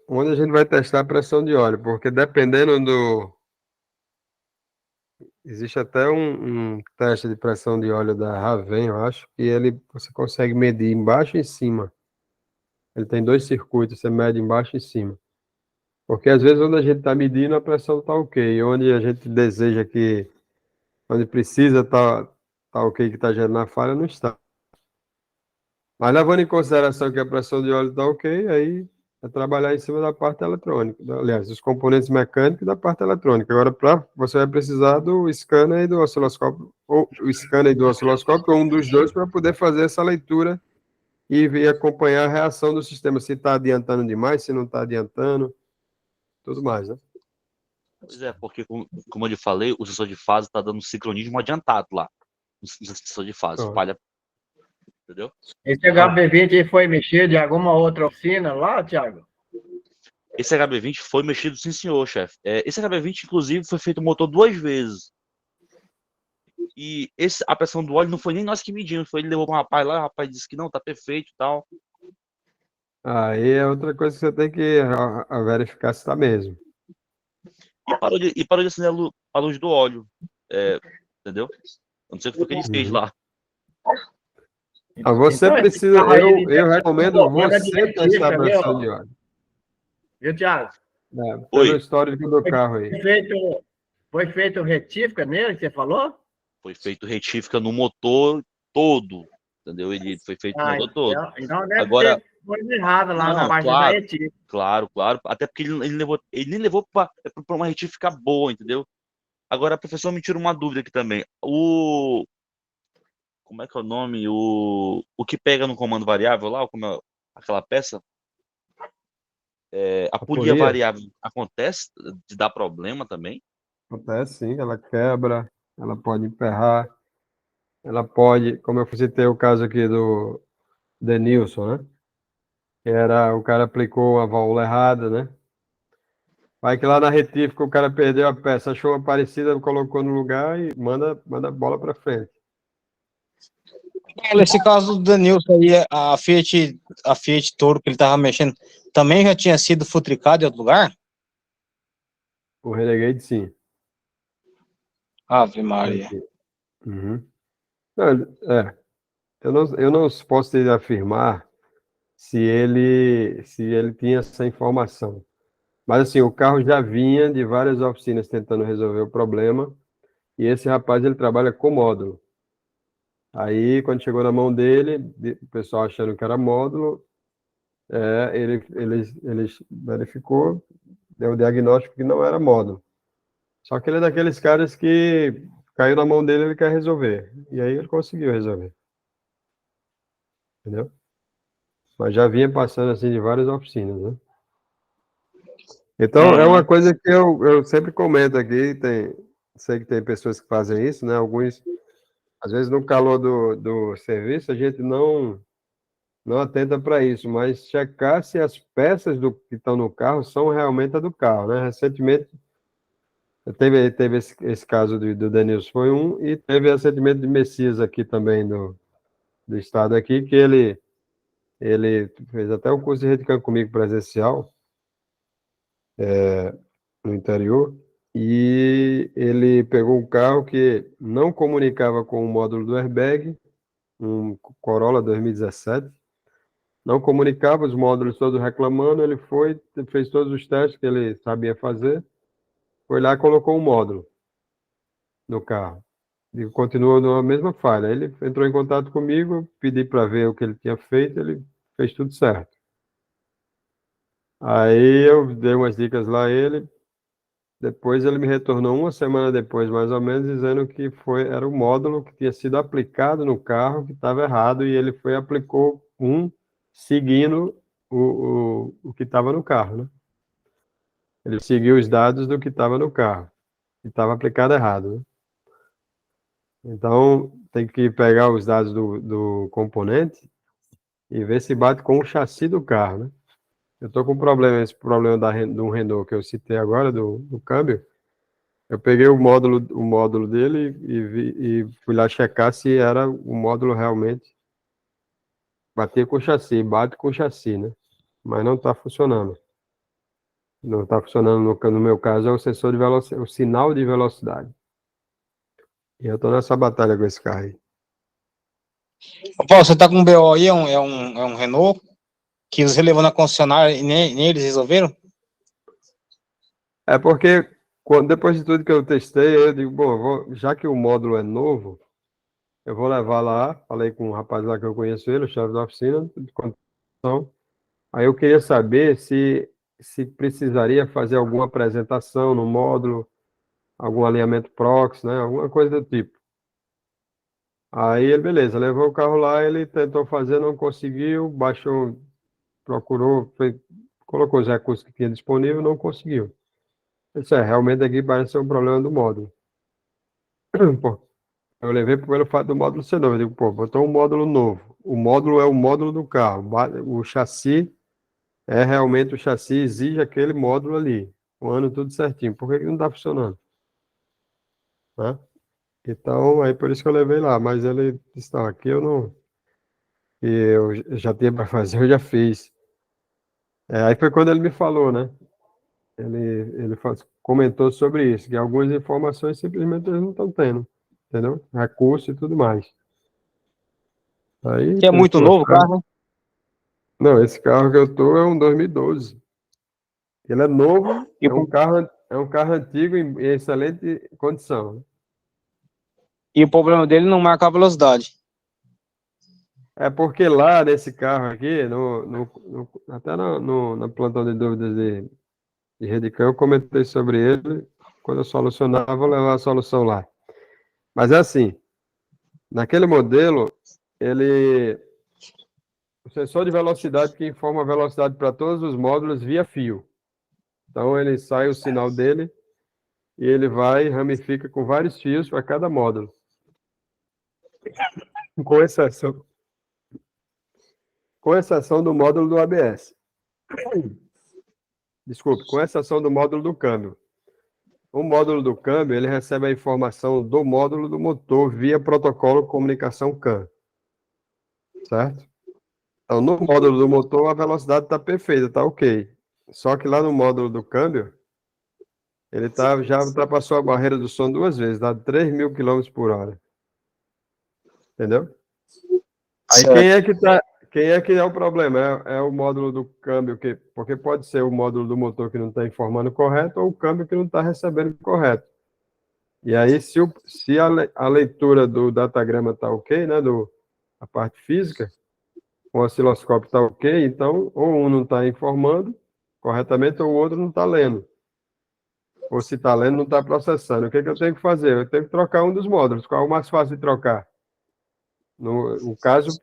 S1: onde a gente vai testar a pressão de óleo, porque dependendo existe até um teste de pressão de óleo da Raven, eu acho, que você consegue medir embaixo e em cima. Ele tem 2 circuitos, você mede embaixo e em cima. Porque às vezes onde a gente está medindo, a pressão está ok. Onde a gente deseja que, onde precisa tá ok, que está gerando a falha, não está. Mas levando em consideração que a pressão de óleo está ok, aí é trabalhar em cima da parte eletrônica. Aliás, dos componentes mecânicos e da parte eletrônica. Agora, você vai precisar do scanner e do osciloscópio, ou o scanner e do osciloscópio, ou um dos dois, para poder fazer essa leitura e acompanhar a reação do sistema, se está adiantando demais, se não está adiantando, tudo mais, né?
S8: Pois é, porque, como eu lhe falei, o sensor de fase está dando sincronismo adiantado lá. O sensor de fase.
S1: Pronto.
S8: Falha. Entendeu?
S4: Esse HB20 aí foi mexido em alguma outra oficina lá, Thiago?
S8: Esse HB20 foi mexido, sim, senhor, chefe. Esse HB20, inclusive, foi feito o motor 2 vezes. E a pressão do óleo não foi nem nós que medimos. Ele levou para um rapaz lá, o rapaz disse que não, tá perfeito e tal.
S1: Aí é outra coisa que você tem que verificar se está mesmo.
S8: E parou de acender a luz do óleo. Entendeu? Eu não sei o que foi que ele fez lá.
S1: Você
S4: Então, esse
S1: precisa,
S4: carro aí, ele
S1: eu
S4: tá
S1: recomendo
S4: colocando
S1: você
S4: direitinho,
S1: testar a
S4: viu?
S1: pressão de óleo.
S4: Viu, Thiago?
S1: Pelo
S8: Oi.
S1: histórico do carro aí.
S4: Foi feito retífica nele, que você falou?
S8: Foi feito retífica no motor todo. Entendeu? Ele foi feito no motor todo.
S4: Então deve
S8: Agora,
S4: ter coisa errada lá na
S8: não,
S4: parte da
S8: claro,
S4: retífica.
S8: claro. Até porque ele nem levou para uma retífica boa, entendeu? Agora, professor, me tira uma dúvida aqui também. Como é que é o nome? O que pega no comando variável lá, aquela peça? A polia variável acontece de dar problema também?
S1: Acontece sim, ela quebra, ela pode emperrar, ela pode, como eu citei o caso aqui do Denilson, né? Que o cara aplicou a válvula errada, né? Vai que lá na retífica o cara perdeu a peça, achou uma parecida, colocou no lugar e manda a bola para frente.
S6: Nesse caso do Danilson aí, a Fiat Toro que ele tava mexendo, também já tinha sido futricado em outro lugar?
S1: O Renegade, sim.
S6: Ave Maria.
S1: Uhum. Não, eu não posso te afirmar se ele tinha essa informação. Mas assim, o carro já vinha de várias oficinas tentando resolver o problema, e esse rapaz ele trabalha com módulo. Aí, quando chegou na mão dele, o pessoal achando que era módulo, ele verificou, deu o diagnóstico que não era módulo. Só que ele é daqueles caras que caiu na mão dele, ele quer resolver. E aí ele conseguiu resolver. Entendeu? Mas já vinha passando assim de várias oficinas, né? Então, é uma coisa que eu sempre comento aqui, sei que tem pessoas que fazem isso, né? Alguns, às vezes, no calor do serviço, a gente não atenta para isso, mas checar se as peças que estão no carro são realmente a do carro, né? Recentemente, teve esse caso do Denilson, foi um, e teve recentemente de Messias aqui também, do estado aqui, que ele fez até um curso de Redcam comigo presencial, no interior, e ele pegou um carro que não comunicava com o módulo do airbag, um Corolla 2017, não comunicava, os módulos todos reclamando, ele fez todos os testes que ele sabia fazer, foi lá e colocou um módulo no carro. E continuou na mesma falha. Ele entrou em contato comigo, pedi para ver o que ele tinha feito, ele fez tudo certo. Aí eu dei umas dicas lá a ele, depois ele me retornou uma semana depois, mais ou menos, dizendo que era o módulo que tinha sido aplicado no carro que estava errado, e ele aplicou seguindo o que estava no carro, né? Ele seguiu os dados do que estava no carro, que estava aplicado errado, né? Então, tem que pegar os dados do componente e ver se bate com o chassi do carro, né? Eu estou com esse problema do Renault que eu citei agora, do câmbio. Eu peguei o módulo dele e fui lá checar se era o módulo realmente bater com o chassi, bate com o chassi, né? Mas não está funcionando. Não está funcionando, no meu caso, é o sensor de velocidade, o sinal de velocidade. E eu tô nessa batalha com esse carro aí.
S6: Ô, Paulo, você tá com um BO aí, é um Renault, que você levou na concessionária e nem eles resolveram?
S1: É porque, depois de tudo que eu testei, eu digo, bom, já que o módulo é novo, eu vou levar lá. Falei com um rapaz lá que eu conheço ele, o chefe da oficina de condução. Aí eu queria saber se precisaria fazer alguma apresentação no módulo, algum alinhamento proxy, né? Alguma coisa do tipo. Aí ele, beleza, levou o carro lá, ele tentou fazer, não conseguiu, baixou, procurou, colocou os recursos que tinha disponível, não conseguiu. Eu disse, realmente aqui parece ser um problema do módulo. Pô, eu levei pelo fato do módulo ser novo. Eu digo, pô, botou um módulo novo. O módulo é o módulo do carro. O chassi é realmente o chassi, exige aquele módulo ali. O ano tudo certinho. Por que que não está funcionando? Né? Então, aí por isso que eu levei lá. Mas ele disse, não, aqui eu não. E eu já tinha para fazer, eu já fiz. Aí foi quando ele me falou, né? Ele comentou sobre isso, que algumas informações simplesmente eles não estão tendo, entendeu? Recurso e tudo mais. Aí,
S6: Que é muito novo o carro, né?
S1: não, esse carro que eu tô é um 2012. Ele é novo,
S6: E
S1: é um carro antigo em excelente condição, né?
S6: e o problema dele não marca a velocidade.
S1: É porque lá nesse carro aqui, até na plantão de dúvidas de Redicam, eu comentei sobre ele. Quando eu solucionar, eu vou levar a solução lá. Mas é assim, naquele modelo, o sensor de velocidade que informa a velocidade para todos os módulos via fio. Então, ele sai o sinal dele e ele vai e ramifica com vários fios para cada módulo. Com exceção do módulo do ABS. Desculpe, com exceção do módulo do câmbio. O módulo do câmbio, ele recebe a informação do módulo do motor via protocolo comunicação CAN. Certo? Então, no módulo do motor, a velocidade está perfeita, está ok. Só que lá no módulo do câmbio, ele já ultrapassou a barreira do som 2 vezes, dá 3.000 km por hora. Entendeu? Aí quem é que é o problema? É o módulo do câmbio, porque pode ser o módulo do motor que não está informando correto ou o câmbio que não está recebendo correto. E aí, se a leitura do datagrama está ok, né, a parte física, o osciloscópio está ok, então ou um não está informando corretamente ou o outro não está lendo. Ou se está lendo, não está processando. O que eu tenho que fazer? Eu tenho que trocar um dos módulos. Qual é o mais fácil de trocar? No caso,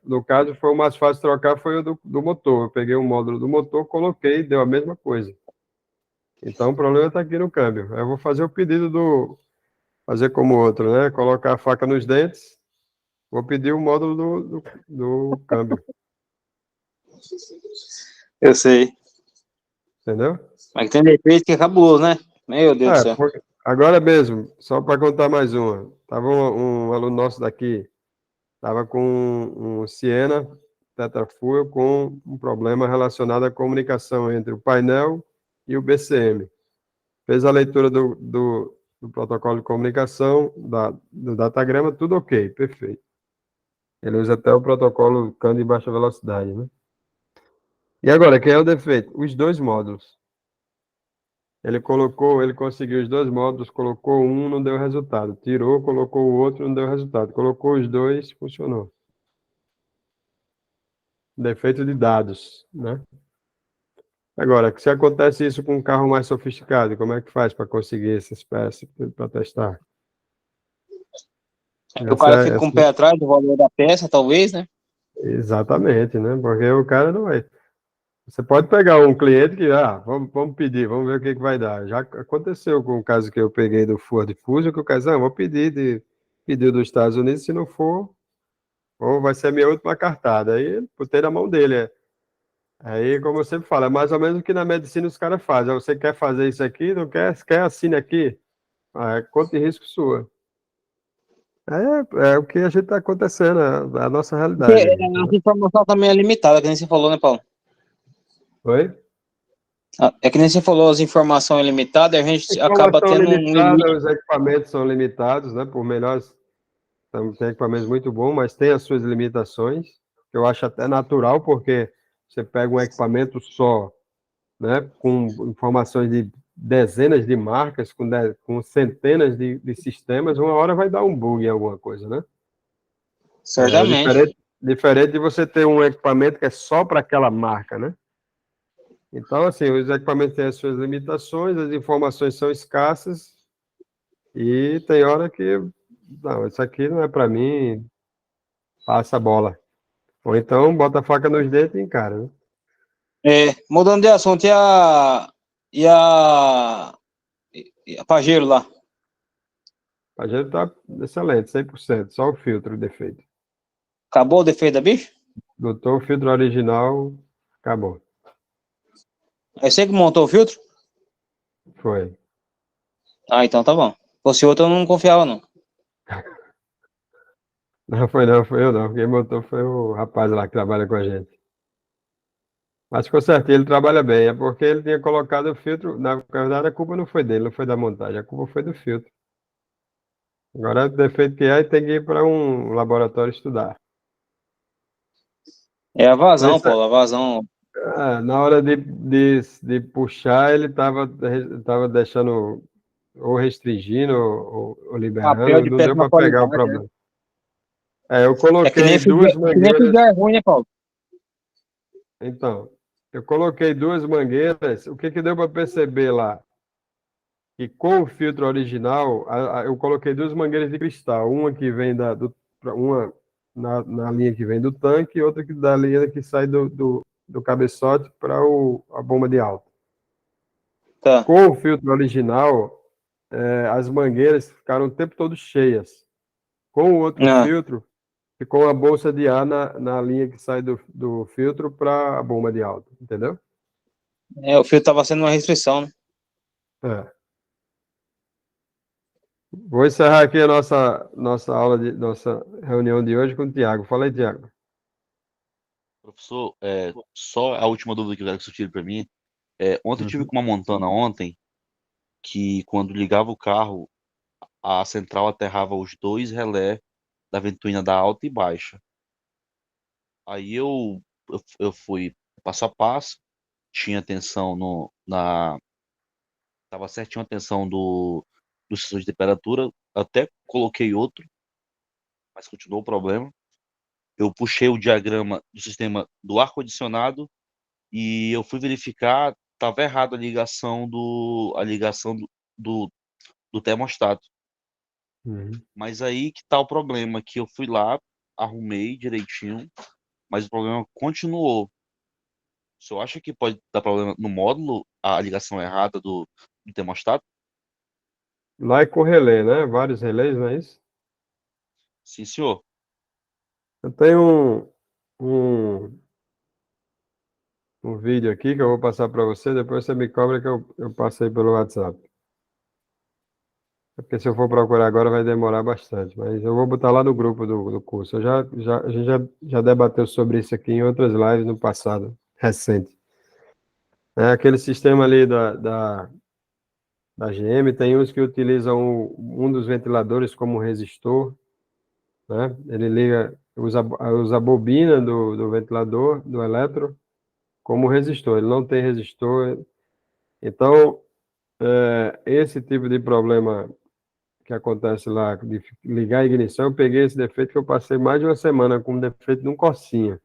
S1: foi o mais fácil de trocar foi o do motor. Eu peguei o módulo do motor, coloquei, deu a mesma coisa. Então, o problema está aqui no câmbio. Eu vou fazer o pedido fazer como o outro, né? Colocar a faca nos dentes. Vou pedir o módulo do câmbio.
S6: Eu sei.
S1: Entendeu?
S6: Mas tem defeito que é cabuloso, né? Meu Deus do céu.
S1: Agora mesmo, só para contar mais uma. Tava um aluno nosso daqui, estava com um Siena Tetrafuel com um problema relacionado à comunicação entre o painel e o BCM. Fez a leitura do protocolo de comunicação, do datagrama, tudo ok, perfeito. Ele usa até o protocolo CAN de baixa velocidade, né? E agora, quem é o defeito? Os dois módulos. Ele conseguiu os dois módulos, colocou um, não deu resultado. Tirou, colocou o outro, não deu resultado. Colocou os dois, funcionou. Defeito de dados, né? Agora, se acontece isso com um carro mais sofisticado, como é que faz para conseguir essas peças para testar?
S6: O cara fica com o pé atrás do valor da peça, talvez, né?
S1: Exatamente, né? Porque o cara não vai. Você pode pegar um cliente que, vamos pedir, vamos ver o que vai dar. Já aconteceu com o caso que eu peguei do Ford Fusion, que o cara disse, vou pedir dos Estados Unidos, se não for, ou vai ser a minha última cartada. Aí, botei na mão dele. Aí, como eu sempre falo, é mais ou menos o que na medicina os caras fazem. Você quer fazer isso aqui, não quer? Quer, assine aqui. É conta de risco sua. É o que a gente está acontecendo, é a nossa realidade.
S6: A informação também é limitada, que nem você falou, né, Paulo?
S1: Oi?
S6: É que nem você falou, as informações limitadas, a gente acaba tendo um limite.
S1: Os equipamentos são limitados, né? Por melhores tem equipamentos muito bons, mas tem as suas limitações, que eu acho até natural, porque você pega um equipamento só, né, com informações de dezenas de marcas, com centenas de sistemas, uma hora vai dar um bug em alguma coisa, né?
S6: Certamente.
S1: Diferente de você ter um equipamento que é só para aquela marca, né? Então, assim, os equipamentos têm as suas limitações, as informações são escassas, e tem hora que, não, isso aqui não é para mim, passa a bola. Ou então, bota a faca nos dentes e encara, né?
S6: Mudando de assunto, e a Pajero lá?
S1: A gente tá excelente, 100%, só o filtro defeito.
S6: Acabou o defeito da bicho?
S1: Doutor, o filtro original, acabou.
S6: É você que montou o filtro?
S1: Foi.
S6: Ah, então tá bom. Se fosse outro, eu não confiava, não.
S1: Não, foi eu não. Quem montou foi o rapaz lá que trabalha com a gente. Mas ficou certinho, ele trabalha bem. É porque ele tinha colocado o filtro. Na verdade, a culpa não foi dele, não foi da montagem, a culpa foi do filtro. Agora, o defeito que é, tem que ir para um laboratório estudar.
S6: É a vazão,
S1: Mas,
S6: Paulo, a vazão.
S1: na hora de puxar, ele estava deixando, ou restringindo, ou
S6: Papel
S1: liberando,
S6: de
S1: não deu
S6: péssima
S1: para pegar o
S6: qualidade, né?
S1: problema. Eu
S6: É que nem
S1: coloquei duas mangueiras.
S6: fizer ruim, né, Paulo?
S1: Então, eu coloquei duas mangueiras. O que que deu para perceber lá? Que com o filtro original, eu coloquei duas mangueiras de cristal. Uma que vem uma na linha que vem do tanque e outra da linha que sai do cabeçote para a bomba de alta.
S6: Tá.
S1: Com o filtro original, as mangueiras ficaram o tempo todo cheias. Com o outro filtro, ficou uma bolsa de ar na linha que sai do filtro para a bomba de alta, entendeu?
S6: O filtro tava sendo uma restrição, né?
S1: É. Vou encerrar aqui a nossa reunião de hoje com o Tiago. Fala aí, Tiago.
S8: Professor, só a última dúvida que eu quero que você tire para mim. Ontem eu tive
S1: Uhum.
S8: com uma Montana ontem, que quando ligava o carro, a central aterrava os dois relé da ventoinha da alta e baixa. Aí eu fui passo a passo, tinha atenção tava certinho a tensão do sensor de temperatura, até coloquei outro, mas continuou o problema. Eu puxei o diagrama do sistema do ar-condicionado e eu fui verificar, estava errado a ligação do termostato.
S1: Uhum.
S8: Mas aí que tá o problema, que eu fui lá, arrumei direitinho, mas o problema continuou. O senhor acha que pode dar problema no módulo, a ligação errada do termostato?
S1: Lá é com relé, né? Vários relés, não é isso?
S8: Sim, senhor.
S1: Eu tenho um vídeo aqui que eu vou passar para você, depois você me cobra que eu passei pelo WhatsApp. É porque se eu for procurar agora vai demorar bastante, mas eu vou botar lá no grupo do curso. A gente já debateu sobre isso aqui em outras lives no passado, recente. Aquele sistema ali da GM, tem uns que utilizam um dos ventiladores como resistor, né? Ele usa a bobina do ventilador, do eletro, como resistor. Ele não tem resistor. Então, esse tipo de problema que acontece lá, de ligar a ignição, eu peguei esse defeito que eu passei mais de uma semana com um defeito num Corsinha.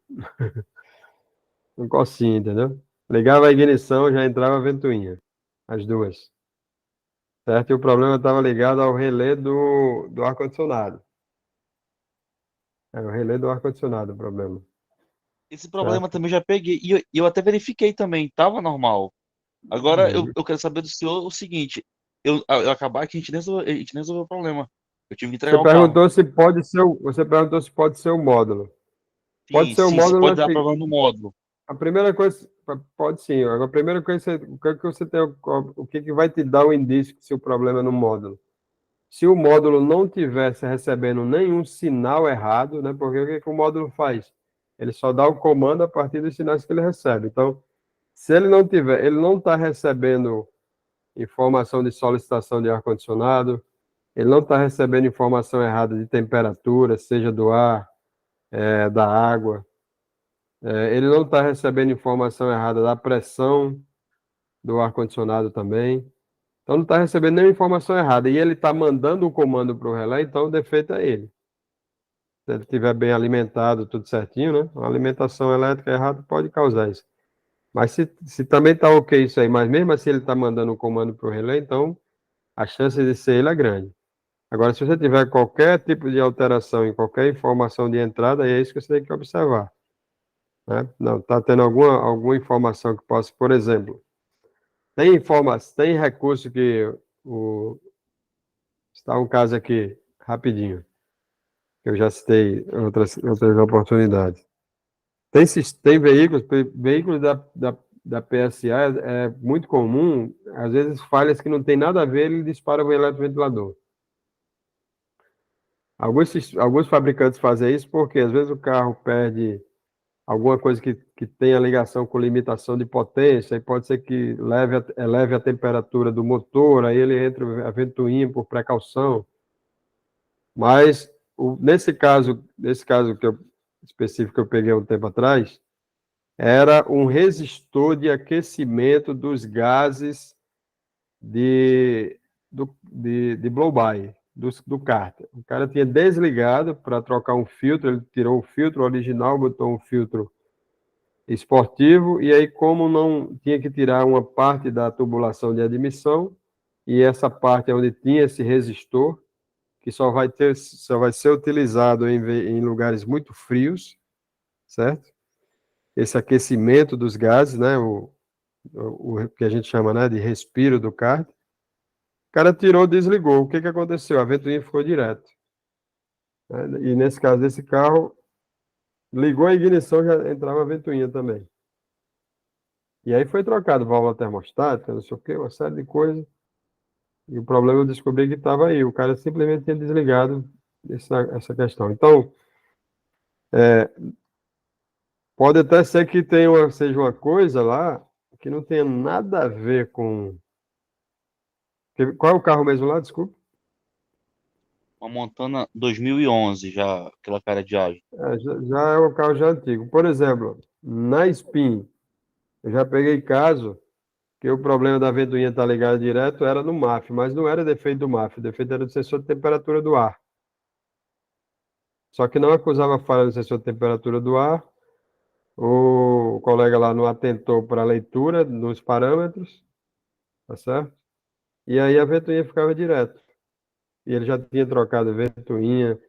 S1: Um Corsinha, entendeu? Ligava a ignição, já entrava a ventoinha. As duas. Certo? E o problema estava ligado ao relé do ar-condicionado. É o relé do ar-condicionado o problema.
S8: Esse problema
S1: Certo?
S8: também já peguei. E eu até verifiquei também, tava normal. Agora
S1: Uhum.
S8: eu quero saber do senhor o seguinte: eu acabar que a gente nem resolveu o problema. Eu tive que
S1: Você
S8: entregar o carro.
S1: você perguntou se pode ser o módulo. Pode
S8: Sim,
S1: ser o
S8: sim, se
S1: módulo,
S8: pode dar problema no módulo.
S1: a primeira coisa, pode sim. A primeira coisa, que você tem, o que que vai te dar o indício que seu problema é no módulo? Se o módulo não tivesse recebendo nenhum sinal errado, né? Porque o que que o módulo faz? Ele só dá o comando a partir dos sinais que ele recebe. Então, se ele não tiver, ele não está recebendo informação de solicitação de ar-condicionado, ele não está recebendo informação errada de temperatura, seja do ar, da água. Ele não está recebendo informação errada da pressão do ar-condicionado também. Então, não está recebendo nenhuma informação errada. E ele está mandando o comando para o relé, então o defeito é ele. Se ele estiver bem alimentado, tudo certinho, né? Uma alimentação elétrica errada pode causar isso. Mas se também está ok isso aí, mas mesmo assim ele está mandando o comando para o relé, então a chance de ser ele é grande. Agora, se você tiver qualquer tipo de alteração em qualquer informação de entrada, aí é isso que você tem que observar. Né? Não, está tendo alguma informação que possa, por exemplo, tem recurso que está um caso aqui, rapidinho, que eu já citei em outras oportunidades. Tem veículos da PSA é muito comum, às vezes falhas que não tem nada a ver, ele dispara o eletroventilador. Alguns fabricantes fazem isso porque às vezes o carro perde alguma coisa que tenha ligação com limitação de potência, e pode ser que eleve a temperatura do motor, aí ele entra a ventoinha por precaução. Mas nesse caso específico que eu peguei um tempo atrás, era um resistor de aquecimento dos gases de blow-by, do cárter. O cara tinha desligado para trocar um filtro, ele tirou o filtro original, botou um filtro esportivo, e aí como não tinha que tirar uma parte da tubulação de admissão, e essa parte é onde tinha esse resistor, que só vai ser utilizado em lugares muito frios, certo? Esse aquecimento dos gases, né, o que a gente chama, né, de respiro do cárter. O cara tirou, desligou. O que aconteceu? A ventoinha ficou direto. Né? E nesse caso desse carro, ligou a ignição, já entrava a ventoinha também. E aí foi trocado válvula termostática, não sei o quê, uma série de coisas. E o problema eu descobri que estava aí. O cara simplesmente tinha desligado essa questão. Então, pode até ser que seja uma coisa lá que não tenha nada a ver com... Qual é o carro mesmo lá? Desculpa.
S8: Uma Montana 2011, já, aquela cara de age.
S1: Já é um carro já antigo. Por exemplo, na Spin, eu já peguei caso que o problema da ventoinha estar ligada direto era no MAF, mas não era defeito do MAF, o defeito era do sensor de temperatura do ar. Só que não acusava falha no sensor de temperatura do ar, o colega lá não atentou para a leitura nos parâmetros, tá certo? E aí a ventoinha ficava direto. E ele já tinha trocado a ventoinha,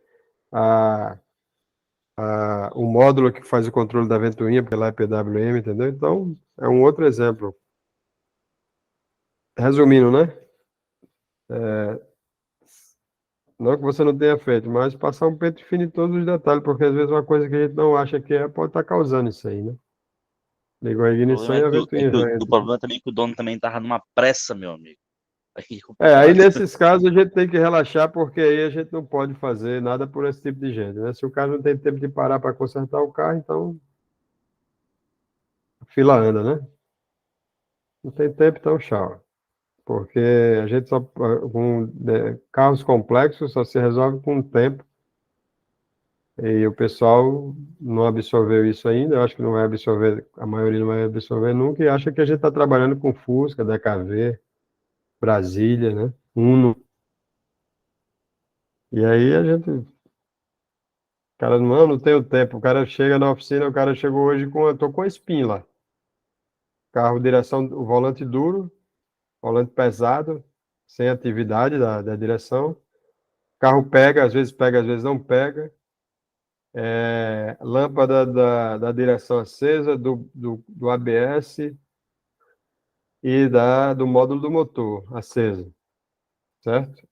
S1: o módulo que faz o controle da ventoinha, porque lá é PWM, entendeu? Então, é um outro exemplo. Resumindo, né? Não que você não tenha feito, mas passar um pente fino em todos os detalhes, porque às vezes uma coisa que a gente não acha que pode estar causando isso aí, né? Ligou a
S8: O
S1: ignição
S8: problema
S1: e
S8: é
S1: a ventoinha já
S8: o
S1: entra.
S8: problema também é que o dono também tava numa pressa, meu amigo. Aí é
S1: Aí
S8: complicado.
S1: nesses casos a gente tem que relaxar, porque aí a gente não pode fazer nada por esse tipo de gente, né? Se o cara não tem tempo de parar para consertar o carro, então a fila anda, né? Não tem tempo, então tchau. Porque a gente carros complexos só se resolve com o tempo. E o pessoal não absorveu isso ainda, eu acho que não vai absorver, a maioria não vai absorver nunca, e acha que a gente está trabalhando com Fusca, DKV, Brasília, né? Uno. E aí a gente, o cara não tenho tempo, o cara chega na oficina, o cara chegou hoje eu tô com a Spin lá. Carro, direção, o volante duro, volante pesado, sem atividade da direção. Carro pega, às vezes não pega. Lâmpada da direção acesa, do ABS e do módulo do motor acesa, certo?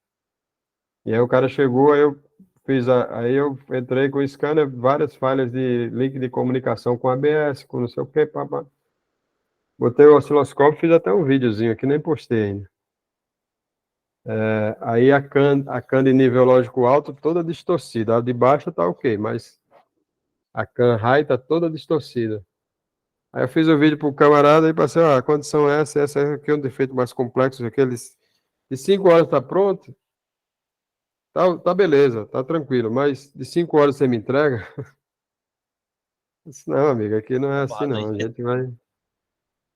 S1: E aí o cara chegou, aí eu entrei com o scanner, várias falhas de link de comunicação com ABS, com não sei o que, papá. Botei o osciloscópio, fiz até um videozinho aqui, nem postei ainda. Aí a CAN de nível lógico alto toda distorcida, a de baixo tá ok, mas a CAN high tá toda distorcida. Aí eu fiz o vídeo pro camarada e passei, a condição é essa aqui é um defeito mais complexo, aqueles de 5 horas tá pronto. Tá beleza, tá tranquilo, mas de 5 horas você me entrega? Não, amigo, aqui não é assim, não. A gente vai.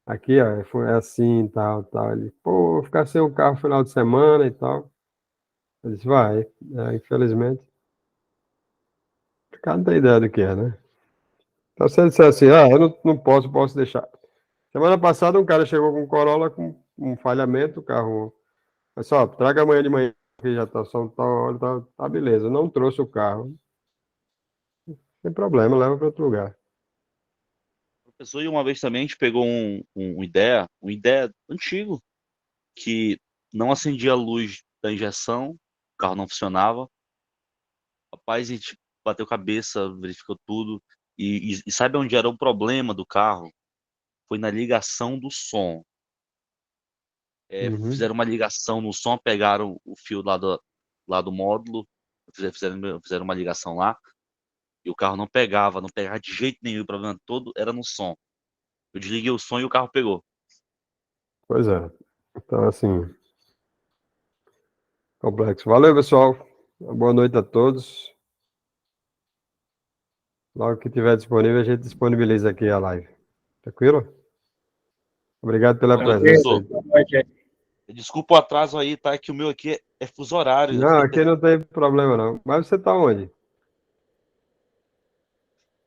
S1: Aqui, ó, é assim, tal, tal. Ele, pô, vou ficar sem o carro no final de semana e tal. Eu disse, vai. Infelizmente, o cara não tem ideia do que é, né? Então, se ele disser assim, eu não posso deixar. Semana passada, um cara chegou com um Corolla com um falhamento, o carro. Mas só, traga amanhã de manhã, que já tá só tal hora, tá beleza. Não trouxe o carro. Sem problema, leva para outro lugar.
S8: Professor, e uma vez também a gente pegou um ideia antigo, que não acendia a luz da injeção, o carro não funcionava. Rapaz, a gente bateu cabeça, verificou tudo. E sabe onde era o problema do carro? Foi na ligação do som.
S1: Uhum.
S8: Fizeram uma ligação no som, pegaram o fio lá do módulo, fizeram uma ligação lá, e o carro não pegava de jeito nenhum. O problema todo era no som. Eu desliguei o som e o carro pegou.
S1: Pois é. Então, assim, complexo. Valeu, pessoal. Uma boa noite a todos. Logo que tiver disponível, a gente disponibiliza aqui a live. Tranquilo? Obrigado pela
S8: Valeu,
S1: presença.
S8: professor.
S4: Boa noite aí.
S8: Desculpa o atraso aí, tá? Que o meu aqui é fuso horário.
S1: Não, aqui não tem problema, não. Mas você está onde?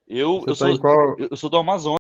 S8: Eu,
S1: Você
S8: eu
S1: está em
S8: sou
S1: qual?
S8: eu sou do Amazonas.